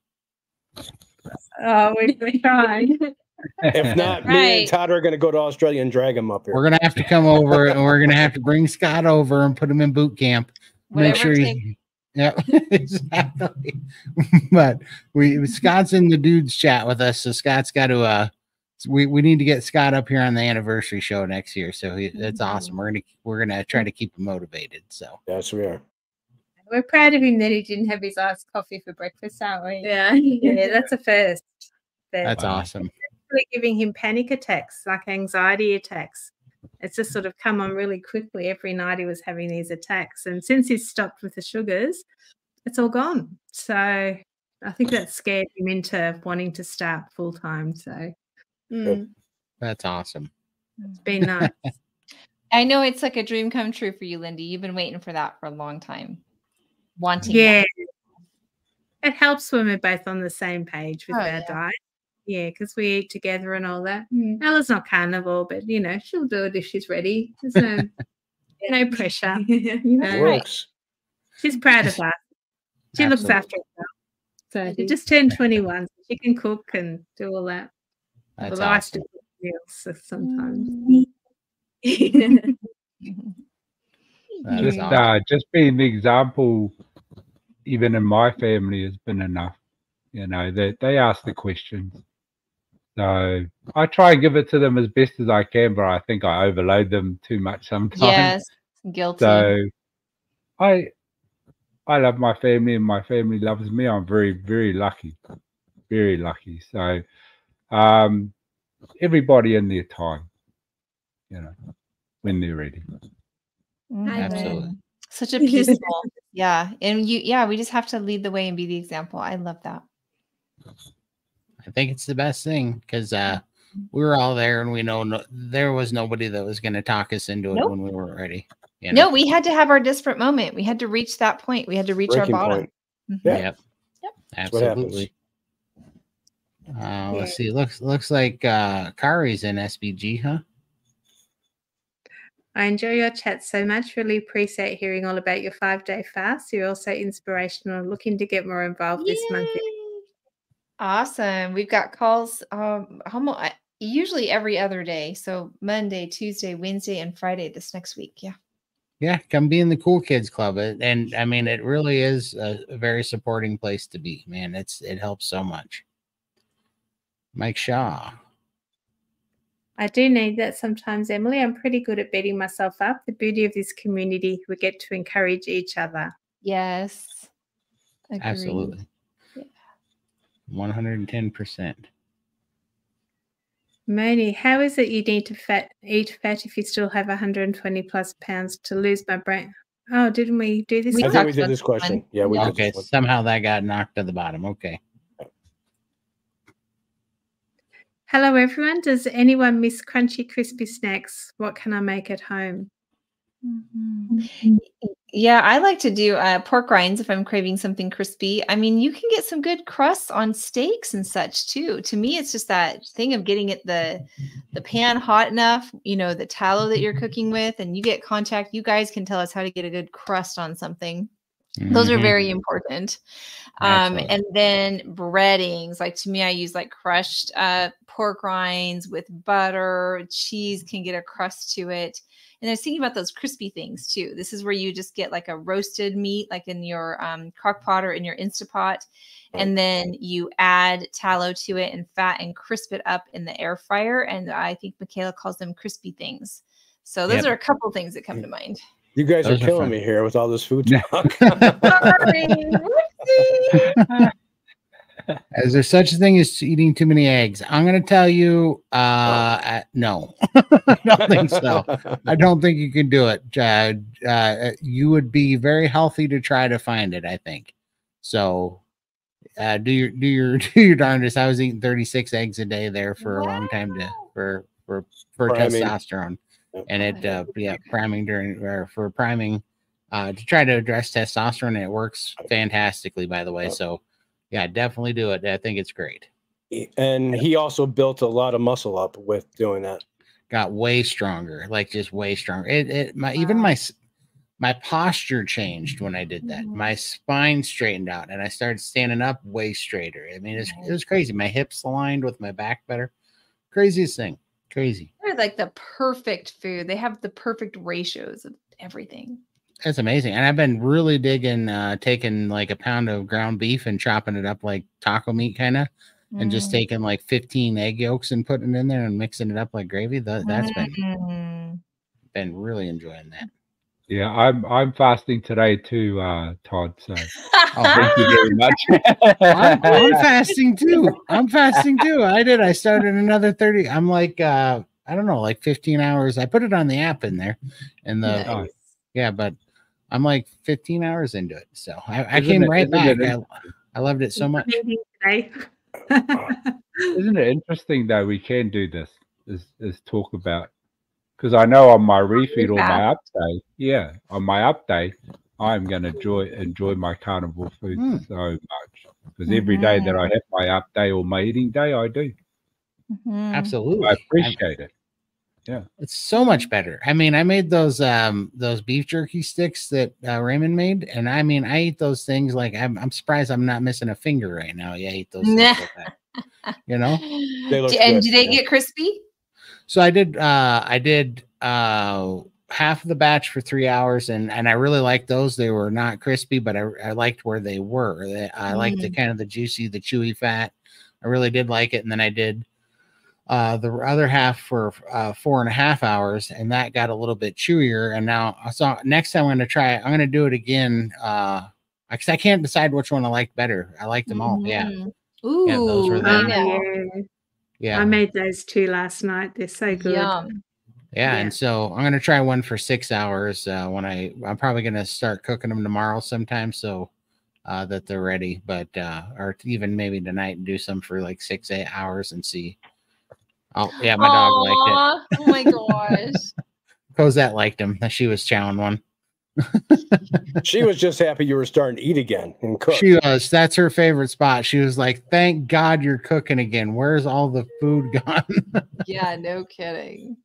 Oh, we're trying. If not, me and Todd are going to go to Australia and drag him up here. We're going to have to come over, and we're going to have to bring Scott over and put him in boot camp. Make sure he's... Yeah, exactly. But Scott's in the dudes chat with us, so Scott's got to we need to get Scott up here on the anniversary show next year. So it's awesome. We're gonna try to keep him motivated. So yes, we are. We're proud of him that he didn't have his iced coffee for breakfast, aren't we? Yeah. Yeah, that's a first. That's awesome. We're giving him panic attacks, like anxiety attacks. It's just sort of come on really quickly. Every night he was having these attacks. And since he's stopped with the sugars, it's all gone. So I think that scared him into wanting to start full time. So that's awesome. It's been nice. I know it's like a dream come true for you, Lindy. You've been waiting for that for a long time. Wanting that. It helps when we're both on the same page with our diet. Yeah, because we eat together and all that. Ella's not carnivore, but she'll do it if she's ready. There's no pressure. Works. She's proud of us. She looks after herself. So she just turned 21. So she can cook and do all that. That's awesome. I still cook meals sometimes. Just being the example, even in my family, has been enough. They ask the questions. So I try and give it to them as best as I can, but I think I overload them too much sometimes. Yes, guilty. So I love my family and my family loves me. I'm very, very lucky. Very lucky. So everybody in their time, when they're ready. Absolutely. Such a peaceful. Yeah. And we just have to lead the way and be the example. I love that. I think it's the best thing because we were all there and we know there was nobody that was going to talk us into it when we weren't ready. No, we had to have our desperate moment. We had to reach that point. We had to reach our bottom. Yep. Absolutely. Let's see. Looks like Kari's in SBG, huh? I enjoy your chat so much. Really appreciate hearing all about your 5-day fast. You're also inspirational. Looking to get more involved this month. Awesome. We've got calls usually every other day. So Monday, Tuesday, Wednesday, and Friday this next week. Yeah. Yeah, come be in the Cool Kids Club. And I mean, it really is a very supporting place to be, man. It helps so much. Mike Shaw. I do need that sometimes, Emily. I'm pretty good at beating myself up. The beauty of this community, we get to encourage each other. Yes. Agreed. Absolutely. 110%. Moni, how is it you need to eat fat if you still have 120 plus pounds to lose my brain? Oh, didn't we do this? I think we did this question. Yeah, we did. Okay, somehow that got knocked to the bottom. Okay. Hello, everyone. Does anyone miss crunchy, crispy snacks? What can I make at home? Yeah, I like to do pork rinds if I'm craving something crispy. I mean, you can get some good crusts on steaks and such too. To me, it's just that thing of getting it the pan hot enough, you know, the tallow that you're cooking with, and you get contact. You guys can tell us how to get a good crust on something. Those are very important. And then breadings, like to me, I use like crushed pork rinds with butter. Cheese can get a crust to it. And I was thinking about those crispy things too. This is where you just get like a roasted meat, like in your crock pot or in your Instapot. And then you add tallow to it and fat and crisp it up in the air fryer. And I think Michaela calls them crispy things. So those are a couple things that come to mind. You guys are killing me here with all this food talk. Is there such a thing as eating too many eggs? I'm going to tell you, no. I don't think so. I don't think you can do it. You would be very healthy to try to find it, I think. So do your darndest. I was eating 36 eggs a day there for a long time for testosterone. And it priming for priming to try to address testosterone, and it works fantastically, by the way. So yeah, definitely do it. I think it's great. And he also built a lot of muscle up with doing that. Got way stronger, like just way stronger. Even my posture changed when I did that. My spine straightened out and I started standing up way straighter. I mean, it was crazy. My hips aligned with my back better. Craziest thing. Crazy. They're like the perfect food. They have the perfect ratios of everything. That's amazing. And I've been really digging taking like a pound of ground beef and chopping it up like taco meat kind of, and just taking like 15 egg yolks and putting it in there and mixing it up like gravy. That's been really enjoying that. Yeah, I'm fasting today too, Todd. So thank you very much. I'm fasting too. I started another 30. I'm like I don't know, like 15 hours. I put it on the app in there, and but I'm like 15 hours into it. So I came right back. I loved it so much. Isn't it interesting though? We can do this. Is talk about. Because I know on my refeed or my up day, on my up day, I'm going to enjoy my carnivore food so much. Because every day that I have my up day or my eating day, I do. Absolutely, I appreciate it. Yeah, it's so much better. I mean, I made those beef jerky sticks that Raymond made, and I mean, I eat those things like I'm surprised I'm not missing a finger right now. Yeah, I eat those things like that. You know, and do they get crispy? So I did half of the batch for 3 hours, and I really liked those. They were not crispy, but I liked where they were. I liked the kind of the juicy, the chewy fat. I really did like it. And then I did the other half for 4.5 hours, and that got a little bit chewier. And now, so next time I'm going to try it. I'm going to do it again because I can't decide which one I liked better. I liked them all. Yeah. Ooh, yeah, those were them. Yeah, I made those two last night. They're so good. Yeah, and so I'm gonna try one for 6 hours. When I'm probably gonna start cooking them tomorrow sometime, so that they're ready. But or even maybe tonight and do some for like 6-8 hours and see. Oh yeah, my dog liked it. Oh my gosh, Cosette liked them. She was chowing one. She was just happy you were starting to eat again and cook. She was. That's her favorite spot. She was like, "Thank God you're cooking again. Where's all the food gone?" Yeah, no kidding.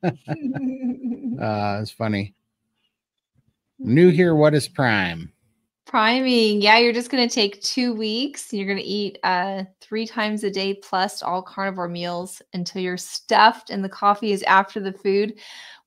It's funny. New here. What is prime? Priming. Yeah, you're just going to take 2 weeks. You're going to eat 3 times a day plus all carnivore meals until you're stuffed and the coffee is after the food.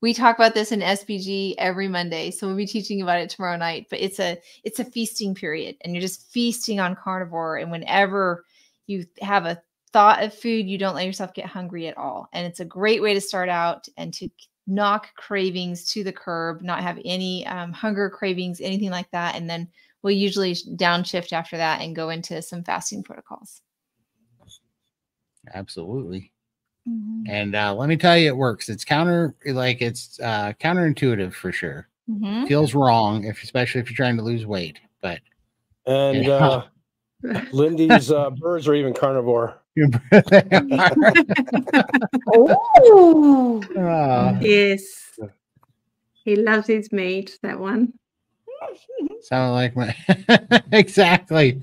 We talk about this in SPG every Monday, so we'll be teaching about it tomorrow night. But it's a feasting period, and you're just feasting on carnivore. And whenever you have a thought of food, you don't let yourself get hungry at all. And it's a great way to start out and to knock cravings to the curb, not have any hunger cravings, anything like that. And then we'll usually downshift after that and go into some fasting protocols. Absolutely. And let me tell you, it works. It's counterintuitive for sure. Feels wrong, especially if you're trying to lose weight. But and Lindy's birds are even carnivore. Oh, yes. He loves his meat. That one. Sound like my exactly.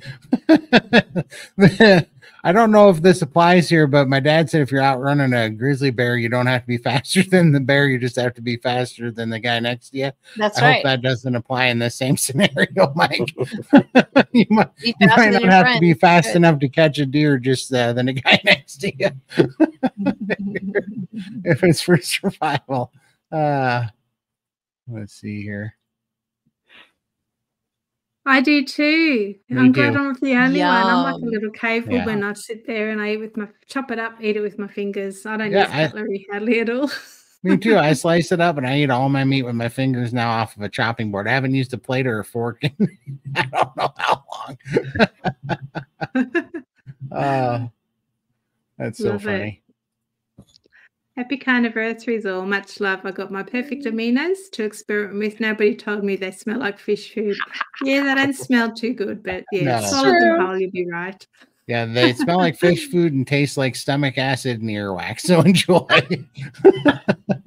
I don't know if this applies here, but my dad said if you're out running a grizzly bear, you don't have to be faster than the bear. You just have to be faster than the guy next to you. That's I right. hope that doesn't apply in the same scenario, Mike. you might Be not faster than your have to be friend. fast Good. enough to catch a deer just than the guy next to you. If it's for survival. Let's see here. I do too. Me I'm glad too. I'm not the only one. I'm like a Yum. little cave Yeah. woman. I sit there and I eat with my chop it up, eat it with my fingers. I don't Yeah, use cutlery hardly at all. Me too. I slice it up and I eat all my meat with my fingers now off of a chopping board. I haven't used a plate or a fork in I don't know how long. That's so Love it. funny. Happy Carniversaries all. Much love. I got my perfect aminos to experiment with. Nobody told me they smell like fish food. Yeah, they don't smell too good, but yeah, No. swallow them True. whole, you'll be right. Yeah, they smell like fish food and taste like stomach acid and earwax. So enjoy.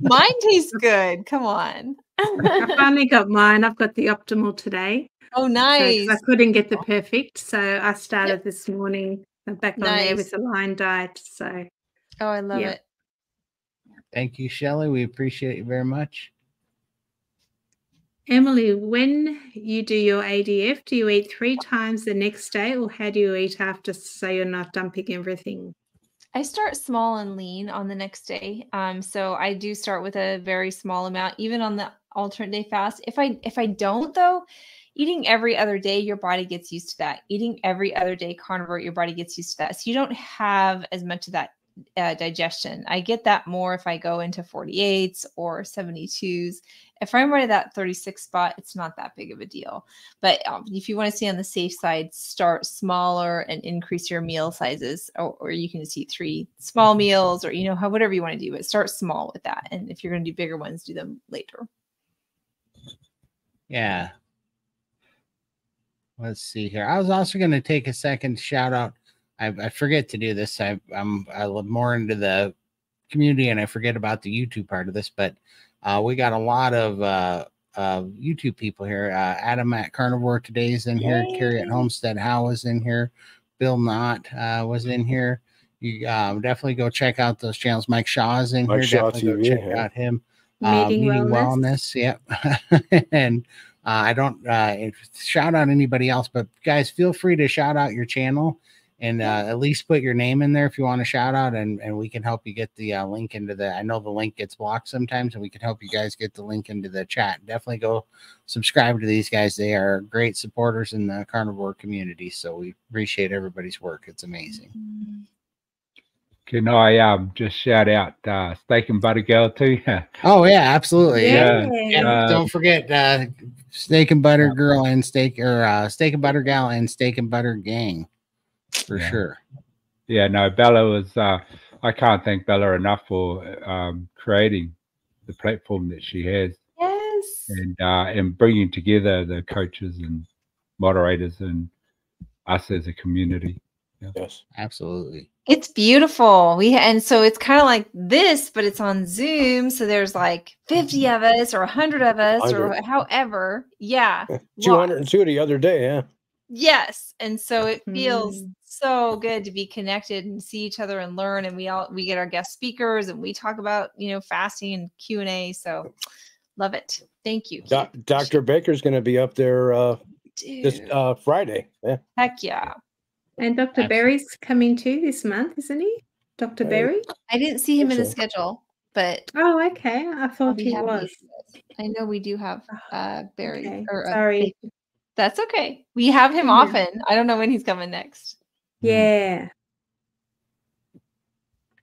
Mine tastes good. Come on. I finally got mine. I've got the optimal today. Oh, So, 'cause nice. I couldn't get the perfect. So I started this morning. I'm back on there Nice. with the line diet. So Oh, I love Yeah. it. Thank you, Shelley. We appreciate you very much. Emily, when you do your ADF, do you eat 3 times the next day or how do you eat after so you're not dumping everything? I start small and lean on the next day. So I do start with a very small amount, even on the alternate day fast. If I don't though, eating every other day, your body gets used to that. Eating every other day carnivore, your body gets used to that. So you don't have as much of that digestion. I get that more if I go into 48s or 72s. If I'm right at that 36 spot, it's not that big of a deal. But if you want to stay on the safe side, start smaller and increase your meal sizes, or you can just eat 3 small meals, or whatever you want to do. But start small with that, and if you're going to do bigger ones, do them later. Yeah. Let's see here. I was also going to take a second to shout out. I forget to do this. I look more into the community and I forget about the YouTube part of this, but we got a lot of YouTube people here. Adam at Carnivore Today is in here. Carrie at Homestead Howe is in here. Bill Knott was in here. You definitely go check out those channels. Mike Shaw is in Mike here. Shaw Definitely TV, go check out him. Meeting Wellness. Yep. And I don't shout out anybody else, but guys, feel free to shout out your channel and at least put your name in there if you want to shout out, and we can help you get the link into the. I know the link gets blocked sometimes, and we can help you guys get the link into the chat. Definitely go subscribe to these guys. They are great supporters in the carnivore community, so we appreciate everybody's work. It's amazing. Can I just shout out Steak and Butter Girl too? Oh yeah, absolutely. Yeah. Don't forget Steak and Butter Girl and Steak and Butter Gal and Steak and Butter Gang for sure. Yeah, no, Bella was. I can't thank Bella enough for creating the platform that she has. Yes. And bringing together the coaches and moderators and us as a community. Yeah. Yes, absolutely. It's beautiful. And so it's kind of like this, but it's on Zoom. So there's like 50 of us or 100 of us or however. Yeah. 202 the other day. Yeah. Yes. And so it feels so good to be connected and see each other and learn. And we get our guest speakers and we talk about, fasting and Q&A. So love it. Thank you. Dr. Baker's going to be up there this Friday. Yeah. Heck yeah. And Dr. Berry's coming too this month, isn't he? Dr. Berry? I didn't see him in the schedule, but oh, okay. I thought he was. I know we do have Berry. Okay. Or, sorry. That's okay. We have him often. I don't know when he's coming next. Yeah.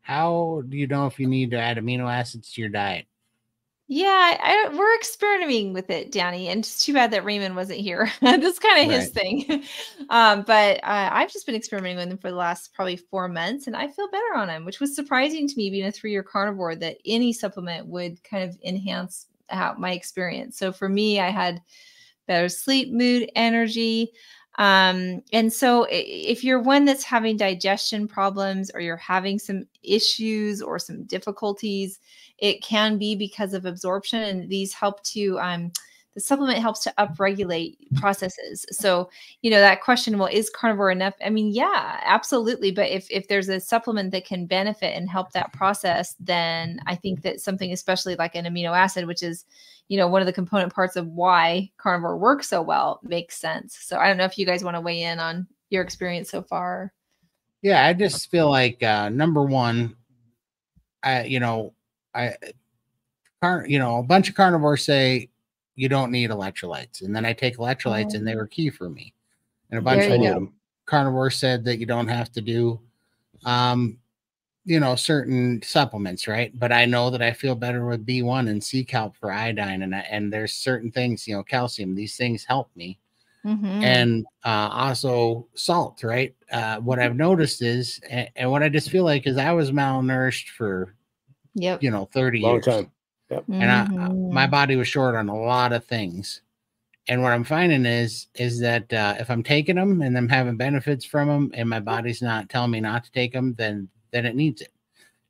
How do you know if you need to add amino acids to your diet? Yeah, we're experimenting with it, Danny, and it's too bad that Raymond wasn't here. That's kind of his thing. But I've just been experimenting with him for the last probably 4 months, and I feel better on him, which was surprising to me being a 3-year carnivore that any supplement would kind of enhance my experience. So for me, I had better sleep, mood, energy. And so if you're one that's having digestion problems or you're having some issues or some difficulties, it can be because of absorption. And these help to, the supplement helps to upregulate processes. So, you know, that question, well, is carnivore enough? I mean, yeah, absolutely. But if there's a supplement that can benefit and help that process, then I think that something, especially like an amino acid, which is, you know, one of the component parts of why carnivore works so well, makes sense. So I don't know if you guys want to weigh in on your experience so far. Yeah, I just feel like number one, a bunch of carnivores say you don't need electrolytes, and then I take electrolytes, and they were key for me. And a bunch of carnivores said that you don't have to do, certain supplements, right? But I know that I feel better with B1 and C-Calp for iodine, and there's certain things, calcium. These things help me. And also salt, right? What I've noticed is, and what I just feel like is I was malnourished for 30 long years. time. Yep. And my body was short on a lot of things. And what I'm finding is that if I'm taking them and I'm having benefits from them, and my body's not telling me not to take them, then it needs it.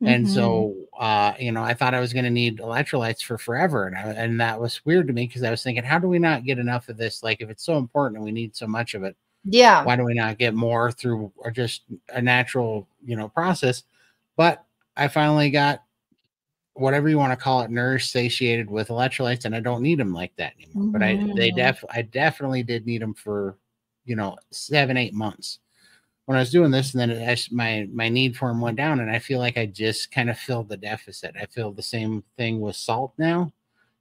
And so, I thought I was going to need electrolytes for forever. And that was weird to me, because I was thinking, how do we not get enough of this? Like, if it's so important and we need so much of it, why do we not get more through or just a natural, process? But I finally got, whatever you want to call it, nourished, satiated with electrolytes, and I don't need them like that anymore. But I definitely did need them for, 7-8 months when I was doing this, and then my need for them went down, and I feel like I just kind of filled the deficit. I feel the same thing with salt now,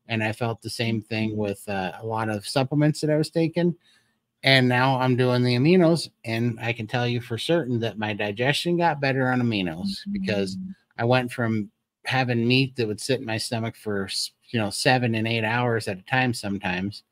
and I felt the same thing with a lot of supplements that I was taking. And now I'm doing the aminos, and I can tell you for certain that my digestion got better on aminos, because I went from having meat that would sit in my stomach for 7 and 8 hours at a time sometimes,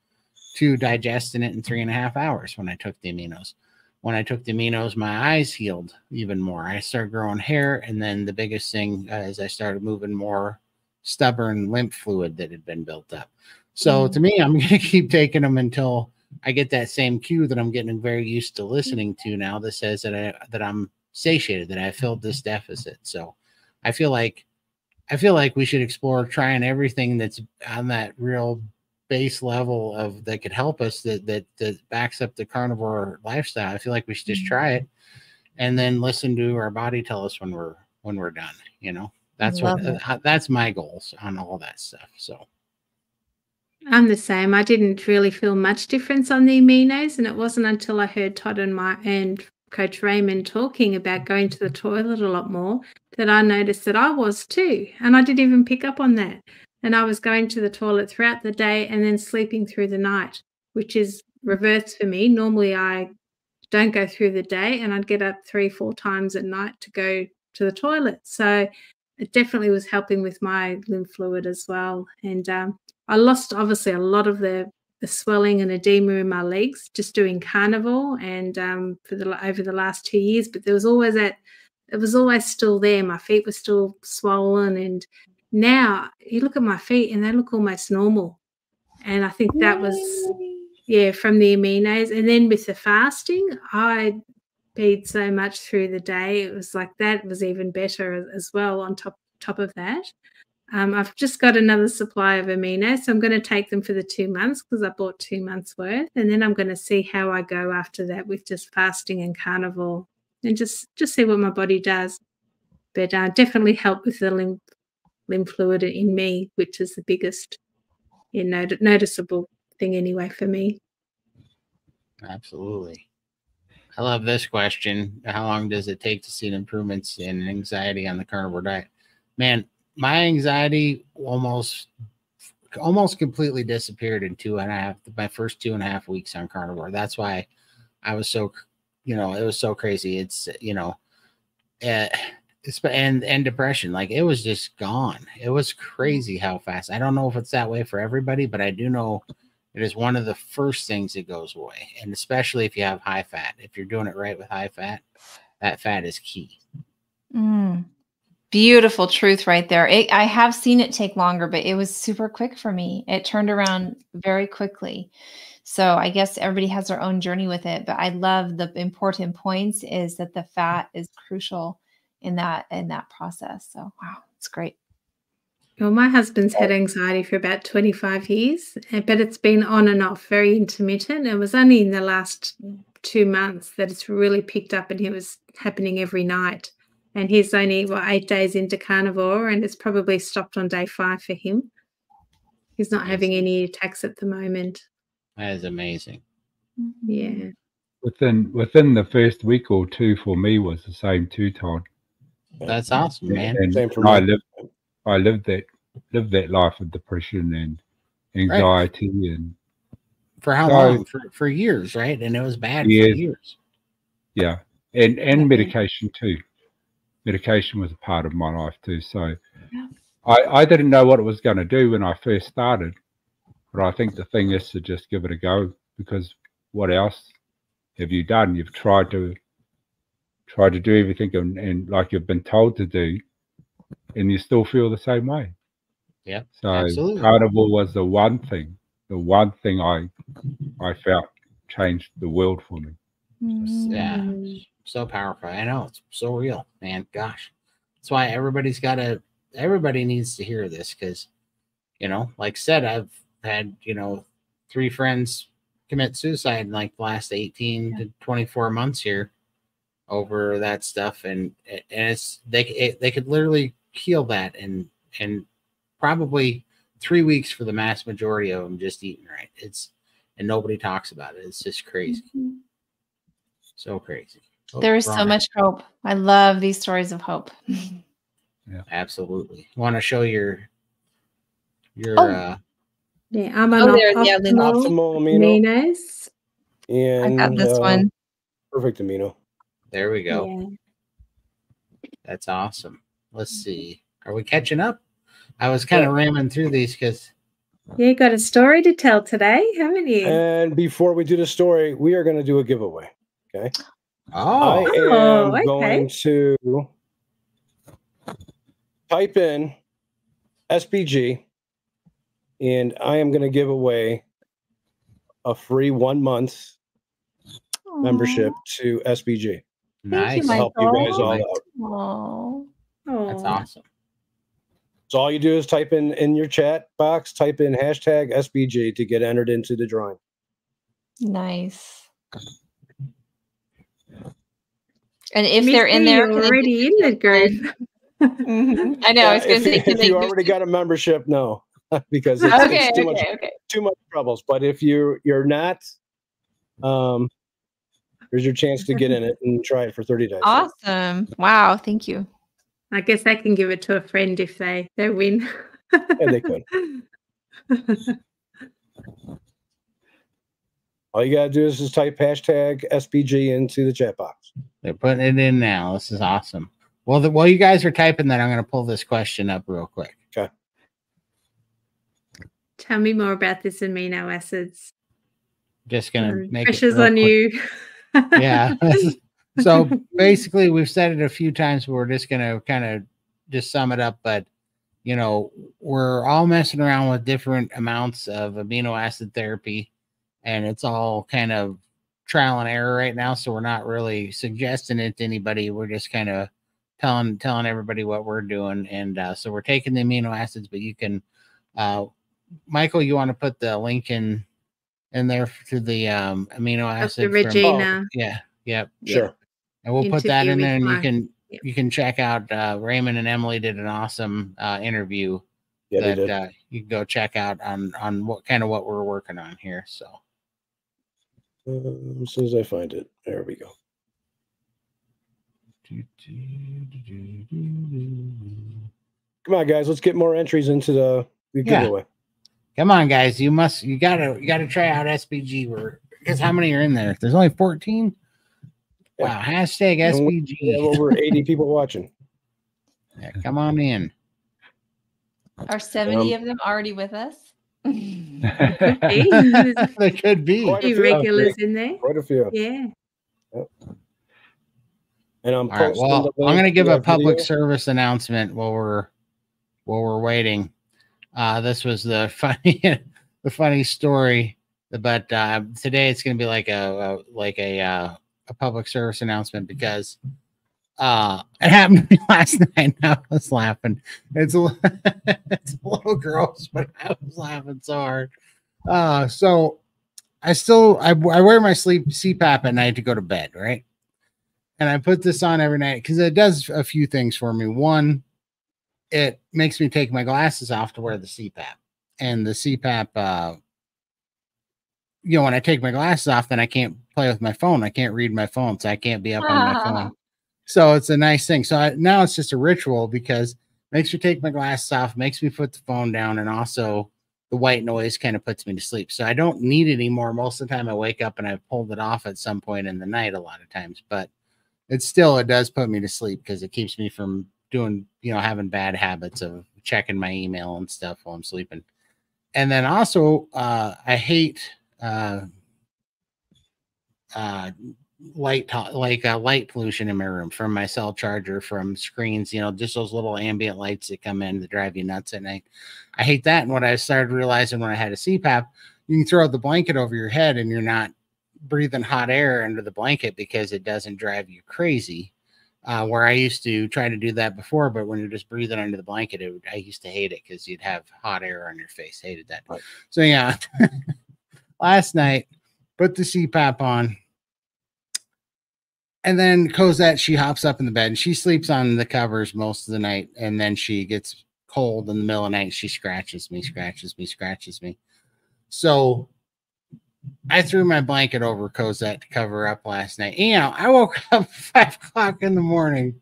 to digesting it in 3.5 hours when I took the aminos. When I took the aminos, my eyes healed even more. I started growing hair, and then the biggest thing is I started moving more stubborn lymph fluid that had been built up. So to me, I'm going to keep taking them until I get that same cue that I'm getting very used to listening to now, that says that I'm satiated, that I filled this deficit. So I feel like we should explore trying everything that's on that real base level of that could help us, that backs up the carnivore lifestyle. I feel like we should just try it, and then listen to our body tell us when we're done. That's my goals on all that stuff. So I'm the same. I didn't really feel much difference on the aminos, and it wasn't until I heard Todd and Coach Raymond talking about going to the toilet a lot more that I noticed that I was too, and I didn't even pick up on that. And I was going to the toilet throughout the day and then sleeping through the night, which is reverse for me. Normally I don't go through the day, and I'd get up 3-4 times at night to go to the toilet. So it definitely was helping with my lymph fluid as well. And I lost obviously a lot of the swelling and edema in my legs just doing carnivore and over the last 2 years. But there was always it was always still there. My feet were still swollen, and now you look at my feet and they look almost normal. And I think that was from the aminos. And then with the fasting, I peed so much through the day. It was like that was even better as well on top of that. I've just got another supply of aminos, so I'm going to take them for the 2 months, because I bought 2 months worth, and then I'm going to see how I go after that with just fasting and carnivore, and just see what my body does. But definitely help with the lymph fluid in me, which is the biggest noticeable thing anyway for me. Absolutely. I love this question. How long does it take to see improvements in anxiety on the carnivore diet? Man, my anxiety almost completely disappeared in my first 2.5 weeks on carnivore. That's why I was so, it was so crazy. It's, and depression, like, it was just gone. It was crazy how fast. I don't know if it's that way for everybody, but I do know it is one of the first things that goes away. And especially if you have high fat, if you're doing it right with high fat, that fat is key. Beautiful truth right there. I have seen it take longer, but it was super quick for me. It turned around very quickly. So I guess everybody has their own journey with it, but I love the important points is that the fat is crucial in that process. So, wow, it's great. Well, my husband's had anxiety for about 25 years, but it's been on and off, very intermittent. It was only in the last 2 months that it's really picked up, and it was happening every night. And he's only 8 days into carnivore, and it's probably stopped on day 5 for him. He's not having any attacks at the moment. That is amazing. Yeah. Within the first week or two for me was the same too, Todd. That's awesome, man. And Same for me. I lived that life of depression and anxiety and for how long? For years, right? And it was bad for years. Yeah. And medication too. Medication was a part of my life too. So I didn't know what it was going to do when I first started, but I think the thing is to just give it a go, because what else have you done? You've tried to do everything and like you've been told to do, and you still feel the same way. Yeah. So absolutely. Carnivore was the one thing I felt changed the world for me. Yeah. So powerful. I know, it's so real, man. Gosh. That's why everybody needs to hear this, because, like I said, I've had, 3 friends commit suicide in like the last 18 to 24 months here over that stuff. And it's, they could literally heal that and probably 3 weeks for the mass majority of them just eating right. And nobody talks about it. It's just crazy. So crazy. There is so much hope. I love these stories of hope. Yeah, absolutely. Want to show your yeah, I'm on optimal aminos. And I got this one. Perfect amino. There we go. Yeah. That's awesome. Let's see. Are we catching up? I was kind of ramming through these because you got a story to tell today, haven't you? And before we do the story, we are going to do a giveaway. Okay. I am going to type in SBG, and I am going to give away a free 1 month membership to SBG. Nice. To help you guys all out. That's awesome. So all you do is type in your chat box, type in hashtag SBG to get entered into the drawing. Nice. And if they're in there, you're already in the group. I know. I was going to say, if you already got a membership, no, because it's too much troubles. But if you're not, there's your chance to get in it and try it for 30 days. Awesome! Wow, thank you. I guess I can give it to a friend if they win. Yeah, they could. All you gotta do is just type hashtag SBG into the chat box. They're putting it in now. This is awesome. Well, while you guys are typing that, I'm going to pull this question up real quick. Okay. Tell me more about this amino acids. Just going to make pressure's on you. Yeah. So basically, we've said it a few times, but we're just going to kind of just sum it up. But, we're all messing around with different amounts of amino acid therapy, and it's all kind of trial and error right now. So we're not really suggesting it to anybody. We're just kind of telling everybody what we're doing. And so we're taking the amino acids, but you can, Michael, you want to put the link in there to the amino acid. Regina. Yeah. Yep. Sure. And we'll put that in there, and you can check out Raymond and Emily did an awesome interview that you can go check out on what we're working on here. So as soon as I find it, there we go. Come on, guys, let's get more entries into the giveaway. Come on, guys, you gotta try out SBG. Because how many are in there? There's only 14. Wow, hashtag SBG. We have over 80 people watching. Yeah, come on in. Are 70 of them already with us? There could be. A few regulars in there. Quite a few. Yeah. Yep. And I'm all right. Well, I'm going to give a public service announcement while we're waiting. This was the funny story, but today it's going to be like a public service announcement, because It happened to me last night. I was laughing. It's a, it's a little gross, but I was laughing so hard. So I wear my CPAP at night to go to bed, right? And I put this on every night because it does a few things for me. One, it makes me take my glasses off to wear the CPAP. And the CPAP, when I take my glasses off, then I can't play with my phone. I can't read my phone, so I can't be up on my phone. So it's a nice thing. So now it's just a ritual because it makes me take my glasses off, makes me put the phone down, and also the white noise kind of puts me to sleep. So I don't need it anymore. Most of the time I wake up and I've pulled it off at some point in the night a lot of times, but it does put me to sleep because it keeps me from doing, having bad habits of checking my email and stuff while I'm sleeping. And then also I hate light pollution in my room from my cell charger, from screens, just those little ambient lights that come in that drive you nuts at night. I hate that. And what I started realizing when I had a CPAP, you can throw out the blanket over your head and you're not breathing hot air under the blanket because it doesn't drive you crazy. Where I used to try to do that before, but when you're just breathing under the blanket, I used to hate it because you'd have hot air on your face. Hated that. Right. So yeah, last night, put the CPAP on. And then Cosette, she hops up in the bed and she sleeps on the covers most of the night. And then she gets cold in the middle of the night. She scratches me. So I threw my blanket over Cosette to cover her up last night. I woke up 5 o'clock in the morning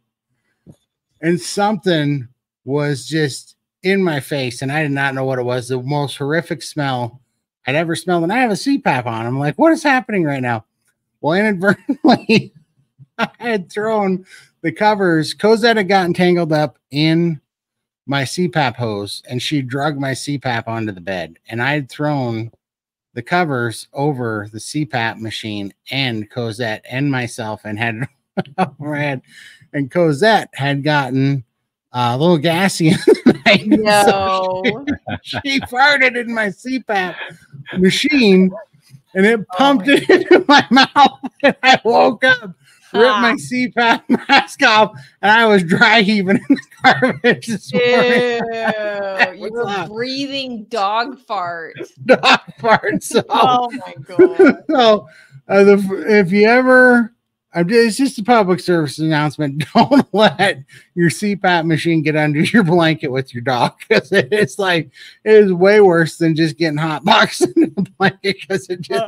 and something was just in my face. And I did not know what it was. The most horrific smell I'd ever smelled. And I have a CPAP on. I'm like, what is happening right now? Well, inadvertently, I had thrown the covers. Cosette had gotten tangled up in my CPAP hose and she dragged my CPAP onto the bed. And I had thrown the covers over the CPAP machine and Cosette and myself and had overhead. And Cosette had gotten a little gassy in the night. No. So she farted in my CPAP machine and it pumped it into my mouth. And I woke up, ripped my CPAP mask off, and I was dry heaving in the garbage this morning. You were breathing dog fart. Dog fart. So, oh my god. So, if you ever, it's just a public service announcement. Don't let your CPAP machine get under your blanket with your dog because it is way worse than just getting hot boxed in the blanket because it just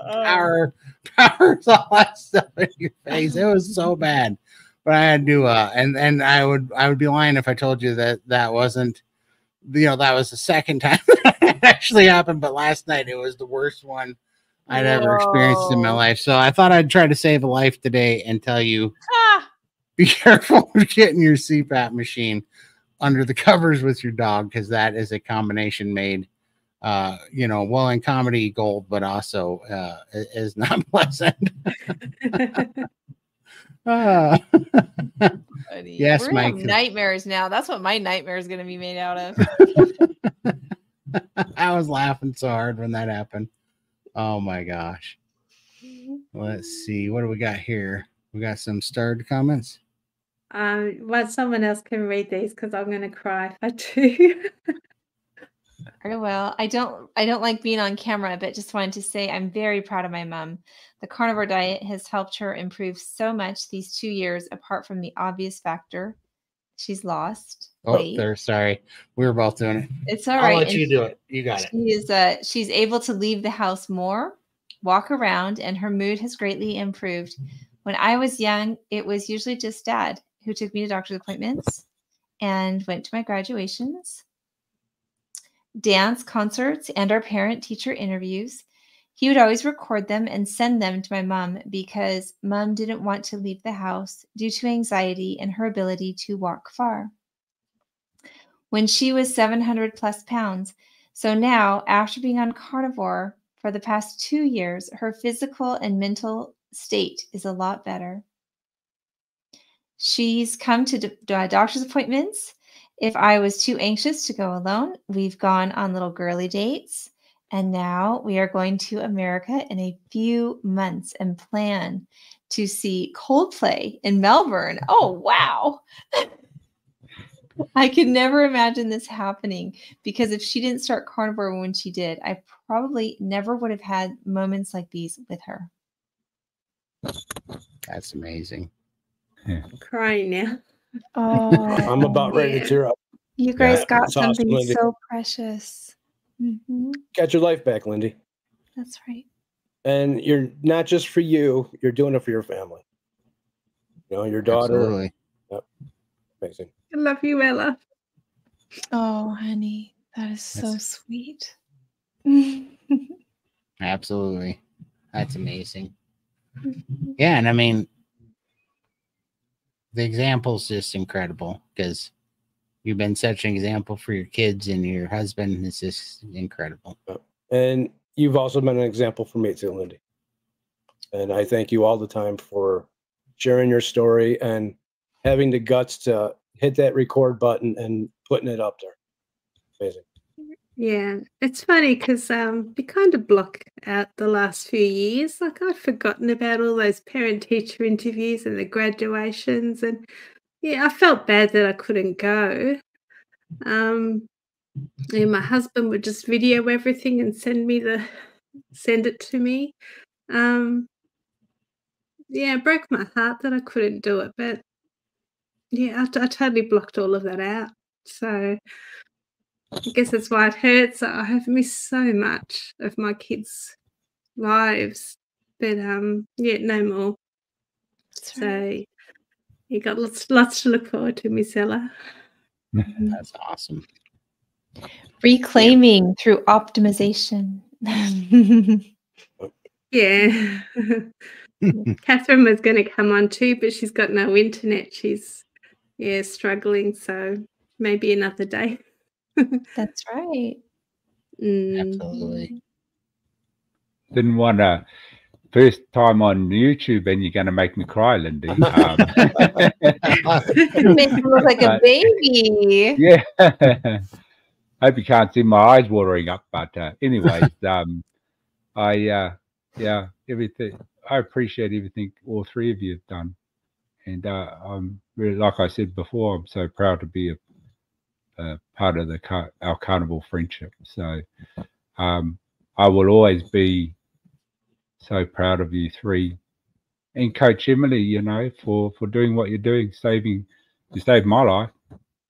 powers all that stuff in your face. It was so bad, but I had to and I would be lying if I told you that wasn't that was the second time that it actually happened. But last night it was the worst one I'd ever experienced in my life. So I thought I'd try to save a life today and tell you be careful with getting your CPAP machine under the covers with your dog because that is a combination made in comedy gold, but also is not pleasant. Yes, we're Mike. Nightmares now. That's what my nightmare is going to be made out of. I was laughing so hard when that happened. Oh my gosh. Let's see. What do we got here? We got some starred comments. Well, someone else can read these because I'm going to cry if I do. Very well. I don't like being on camera, but just wanted to say I'm very proud of my mom. The carnivore diet has helped her improve so much these 2 years, apart from the obvious factor she's lost weight. Sorry. We were both doing it. It's all right. I'll let you do it. You got it. She's able to leave the house more, walk around, and her mood has greatly improved. When I was young, it was usually just Dad who took me to doctor's appointments and went to my graduations, dance concerts, and our parent-teacher interviews. He would always record them and send them to my mom because Mom didn't want to leave the house due to anxiety and her ability to walk far. When she was 700 plus pounds. So now, after being on carnivore for the past 2 years, her physical and mental state is a lot better. She's come to doctor's appointments. If I was too anxious to go alone, we've gone on little girly dates. And now we are going to America in a few months and plan to see Coldplay in Melbourne. Oh, wow. I could never imagine this happening, because if she didn't start Carnivore when she did, I probably never would have had moments like these with her. That's amazing. I'm crying now. Oh, I'm about ready to tear up. you guys Yeah, got it's awesome, something Lindy. so precious. Got your life back, Lindy. That's right. And you're not just for you, you're doing it for your family. You know, your daughter. Absolutely. Yep. Amazing. I love you, Ella. Oh, honey, that is so That's- sweet. Absolutely. That's amazing. Yeah, and I mean, the example's just incredible, because you've been such an example for your kids and your husband. It's just incredible. And you've also been an example for me too, Lindy. And I thank you all the time for sharing your story and having the guts to hit that record button and putting it up there. Amazing. Yeah, it's funny because we kind of block out the last few years. Like, I've forgotten about all those parent-teacher interviews and the graduations, and yeah, I felt bad that I couldn't go. And my husband would just video everything and send it to me. Yeah, it broke my heart that I couldn't do it, but yeah, I totally blocked all of that out. So I guess that's why it hurts. I have missed so much of my kids' lives, but yeah, no more. That's So right. you got lots to look forward to, Miss Ella. That's awesome. Reclaiming through optimization. Yeah. Catherine was going to come on too, but she's got no internet. She's struggling, so maybe another day. That's right. Absolutely. Didn't want to. First time on YouTube, and you're going to make me cry, Lindy. You make me look like a baby. Yeah. Hope you can't see my eyes watering up, but anyways, everything. I appreciate everything all three of you have done, and I'm really, like I said before, I'm so proud to be a part of our Carnivore friendship. So I will always be so proud of you three, and Coach Emily, you know, for doing what you're doing. You saved my life.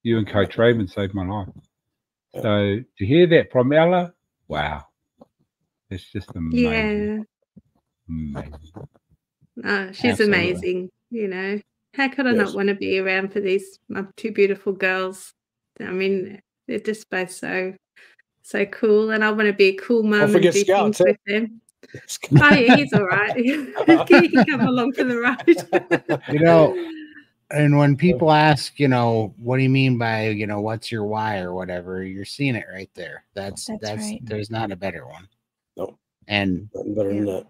You and Coach Raymond saved my life. So to hear that from Ella, wow, it's just amazing. Yeah. Amazing. She's Absolutely. amazing. You know, how could I not want to be around for my two beautiful girls? I mean, they're just both so cool, and I want to be a cool mum and do things with them. Oh yeah, he's all right. He can come along for the ride. You know, and when people ask, you know, what do you mean by, you know, what's your why or whatever, you're seeing it right there. That's right. There's not a better one. No. And Nothing better than that.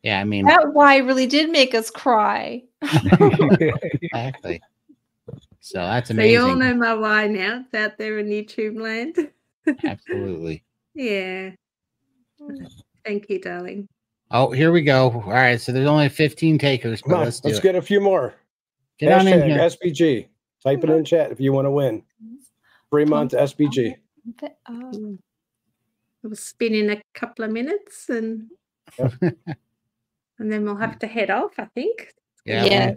Yeah, I mean, that why really did make us cry. Exactly. So that's amazing. So you all know my why now. It's out there in YouTube land. Absolutely. Yeah. Thank you, darling. Oh, here we go. All right, so there's only 15 takers, but let's get a few more. Get on in here. SBG. Type it in chat if you want to win. 3 month SBG. We'll spin in a couple of minutes and then we'll have to head off, I think. Yeah.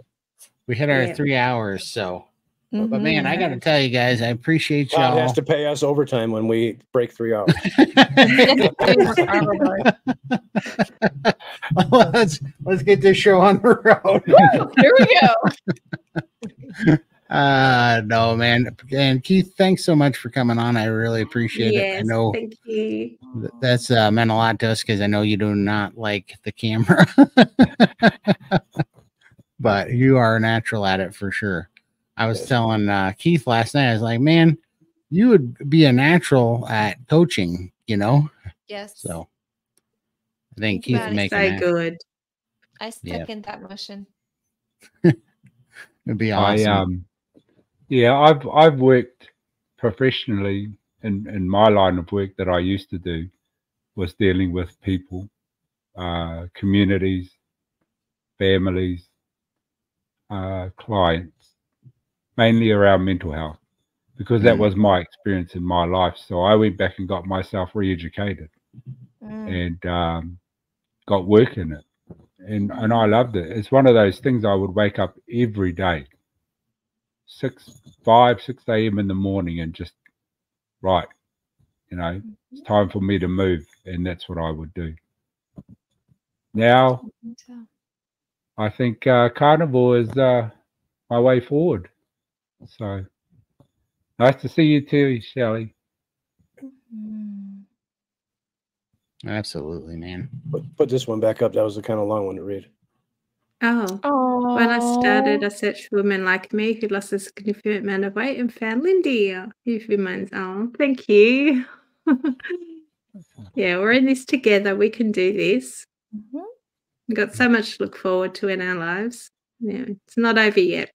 We hit our 3 hours, so. But man, I got to tell you guys, I appreciate y'all. Todd has to pay us overtime when we break 3 hours. let's get this show on the road. Here we go. No, man. And Keith, thanks so much for coming on. I really appreciate it. I know thank you. That's meant a lot to us because I know you do not like the camera. But you are a natural at it for sure. I was telling Keith last night, I was like, man, you would be a natural at coaching, you know? Yes. So I think Keith would make it good. I second that motion. It'd be awesome. I've worked professionally in my line of work that I used to do was dealing with people, communities, families, clients, mainly around mental health, because that was my experience in my life. So I went back and got myself re-educated and got work in it. And I loved it. It's one of those things I would wake up every day, 6 a.m. in the morning and just, right, you know, it's time for me to move. And that's what I would do. Now, I think Carnivore is my way forward. So nice to see you too, Shelley. Absolutely, man. Put this one back up. That was a kind of long one to read. Oh, when I started, I searched for women like me who lost a significant amount of weight and found Lindy. A few months. Oh, thank you. Yeah, we're in this together. We can do this. We've got so much to look forward to in our lives. Yeah, it's not over yet.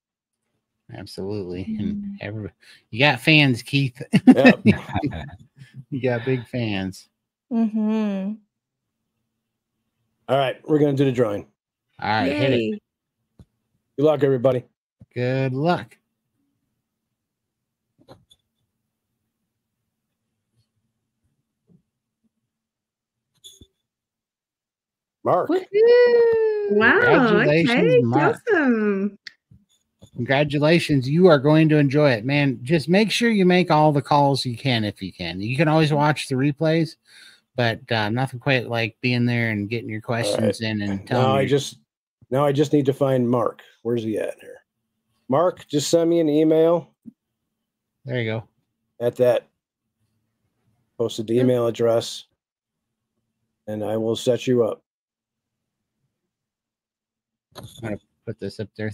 Absolutely. And you got fans, Keith. Yep. You got big fans. All right, we're going to do the drawing. All right, hit it. Good luck, everybody. Good luck. Mark. Wow. Congratulations, Okay, Mark. awesome. Congratulations. You are going to enjoy it, man. Just make sure you make all the calls you can if you can. You can always watch the replays, but nothing quite like being there and getting your questions in and telling Now I just need to find Mark. Where's he at here? Mark, just send me an email. There you go. At that posted the email address, and I will set you up. I'm gonna put this up there.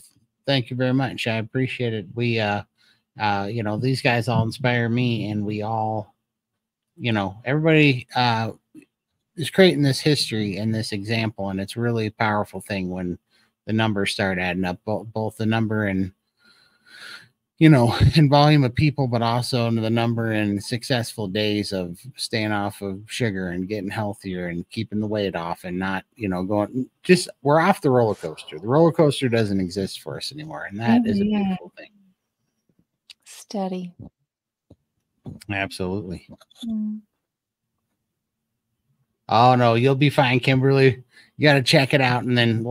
Thank you very much. I appreciate it. We you know, these guys all inspire me, and we all, you know, everybody is creating this history and this example, and it's really a powerful thing when the numbers start adding up, both the number and, you know, in volume of people, but also the number and successful days of staying off of sugar and getting healthier and keeping the weight off and not, you know, we're off the roller coaster. The roller coaster doesn't exist for us anymore. And that is a beautiful thing. Steady. Absolutely. Oh no, you'll be fine, Kimberly. You got to check it out and then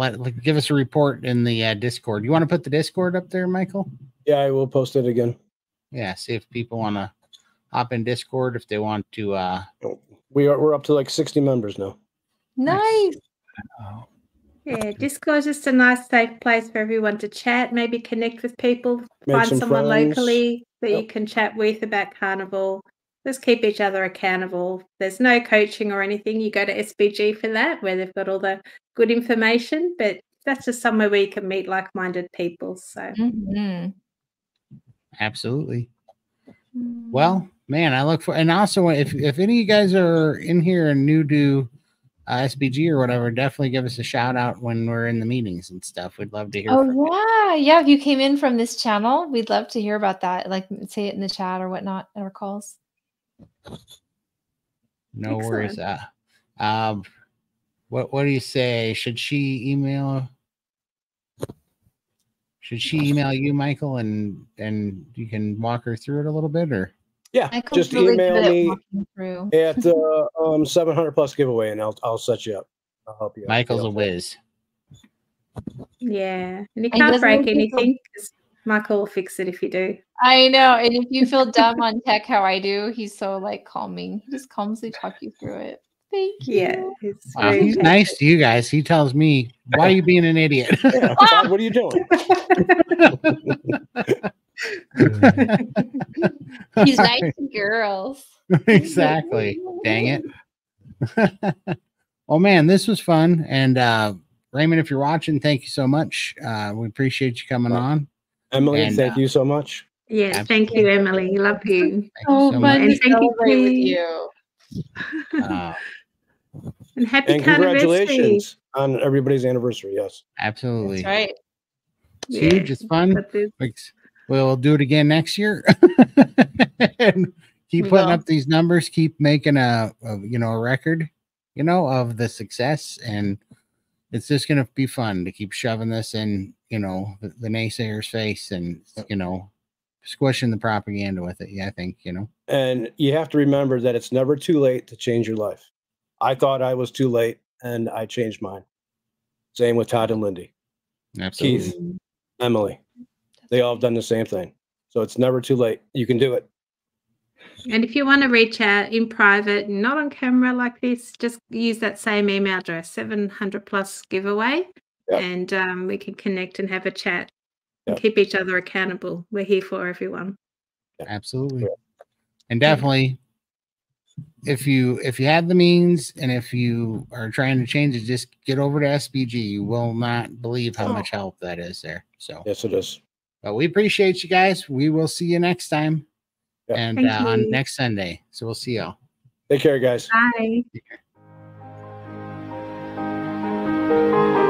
give us a report in the Discord. You want to put the Discord up there, Michael? Yeah, I will post it again. Yeah, see if people want to hop in Discord if they want to. We're up to like 60 members now. Nice. Yeah, Discord is just a nice, safe place for everyone to chat, maybe connect with people, Make find some someone friends. locally that you can chat with about Carnivore. Just keep each other accountable. There's no coaching or anything. You go to SBG for that, where they've got all the good information, but that's just somewhere where you can meet like-minded people. So. Absolutely. Well, man, I look for, and also if any of you guys are in here and new to SBG or whatever, definitely give us a shout out when we're in the meetings and stuff. We'd love to hear from you. Yeah. If you came in from this channel, we'd love to hear about that. Like, say it in the chat or whatnot, or calls. No worries. What do you say? Should she email you, Michael, and you can walk her through it a little bit, or? Yeah, Michael's just really email good at me walking through. at 700+ giveaway, and I'll set you up. I'll help you. Michael's a whiz. Yeah, and you And can't doesn't break make people- anything because Michael will fix it if you do. I know. And if you feel dumb on tech, how I do, he's so like calming. He just calmly talk you through it. Thank you. Yeah, it's He's nice to you guys. He tells me, "Why are you being an idiot?" Yeah, Todd, what are you doing? He's nice to girls. Exactly. Dang it. Oh man, this was fun. And Raymond, if you're watching, thank you so much. We appreciate you coming on. Emily, And, thank you so much. Yeah, thank you, Emily. Love you. So fun to And thank you, celebrate with Pete. you. And happy And Carnivore. congratulations on everybody's anniversary. Yes. Absolutely. That's right. It's huge. It's fun. We'll do it again next year. And keep putting up these numbers. Keep making a record, of the success. And it's just going to be fun to keep shoving this in, you know, the naysayer's face and, you know, squishing the propaganda with it. Yeah, I think, you know. And you have to remember that it's never too late to change your life. I thought I was too late, and I changed mine. Same with Todd and Lindy. Absolutely. Keith, Emily. They all have done the same thing. So it's never too late. You can do it. And if you want to reach out in private, not on camera like this, just use that same email address, 700+ giveaway, and we can connect and have a chat and keep each other accountable. We're here for everyone. Absolutely. And definitely, if you have the means and if you are trying to change it, just get over to SBG. You will not believe how much help that is there. So yes, it is. But we appreciate you guys. We will see you next time. And on next Sunday. So we'll see y'all. Take care, guys. Bye. Take care.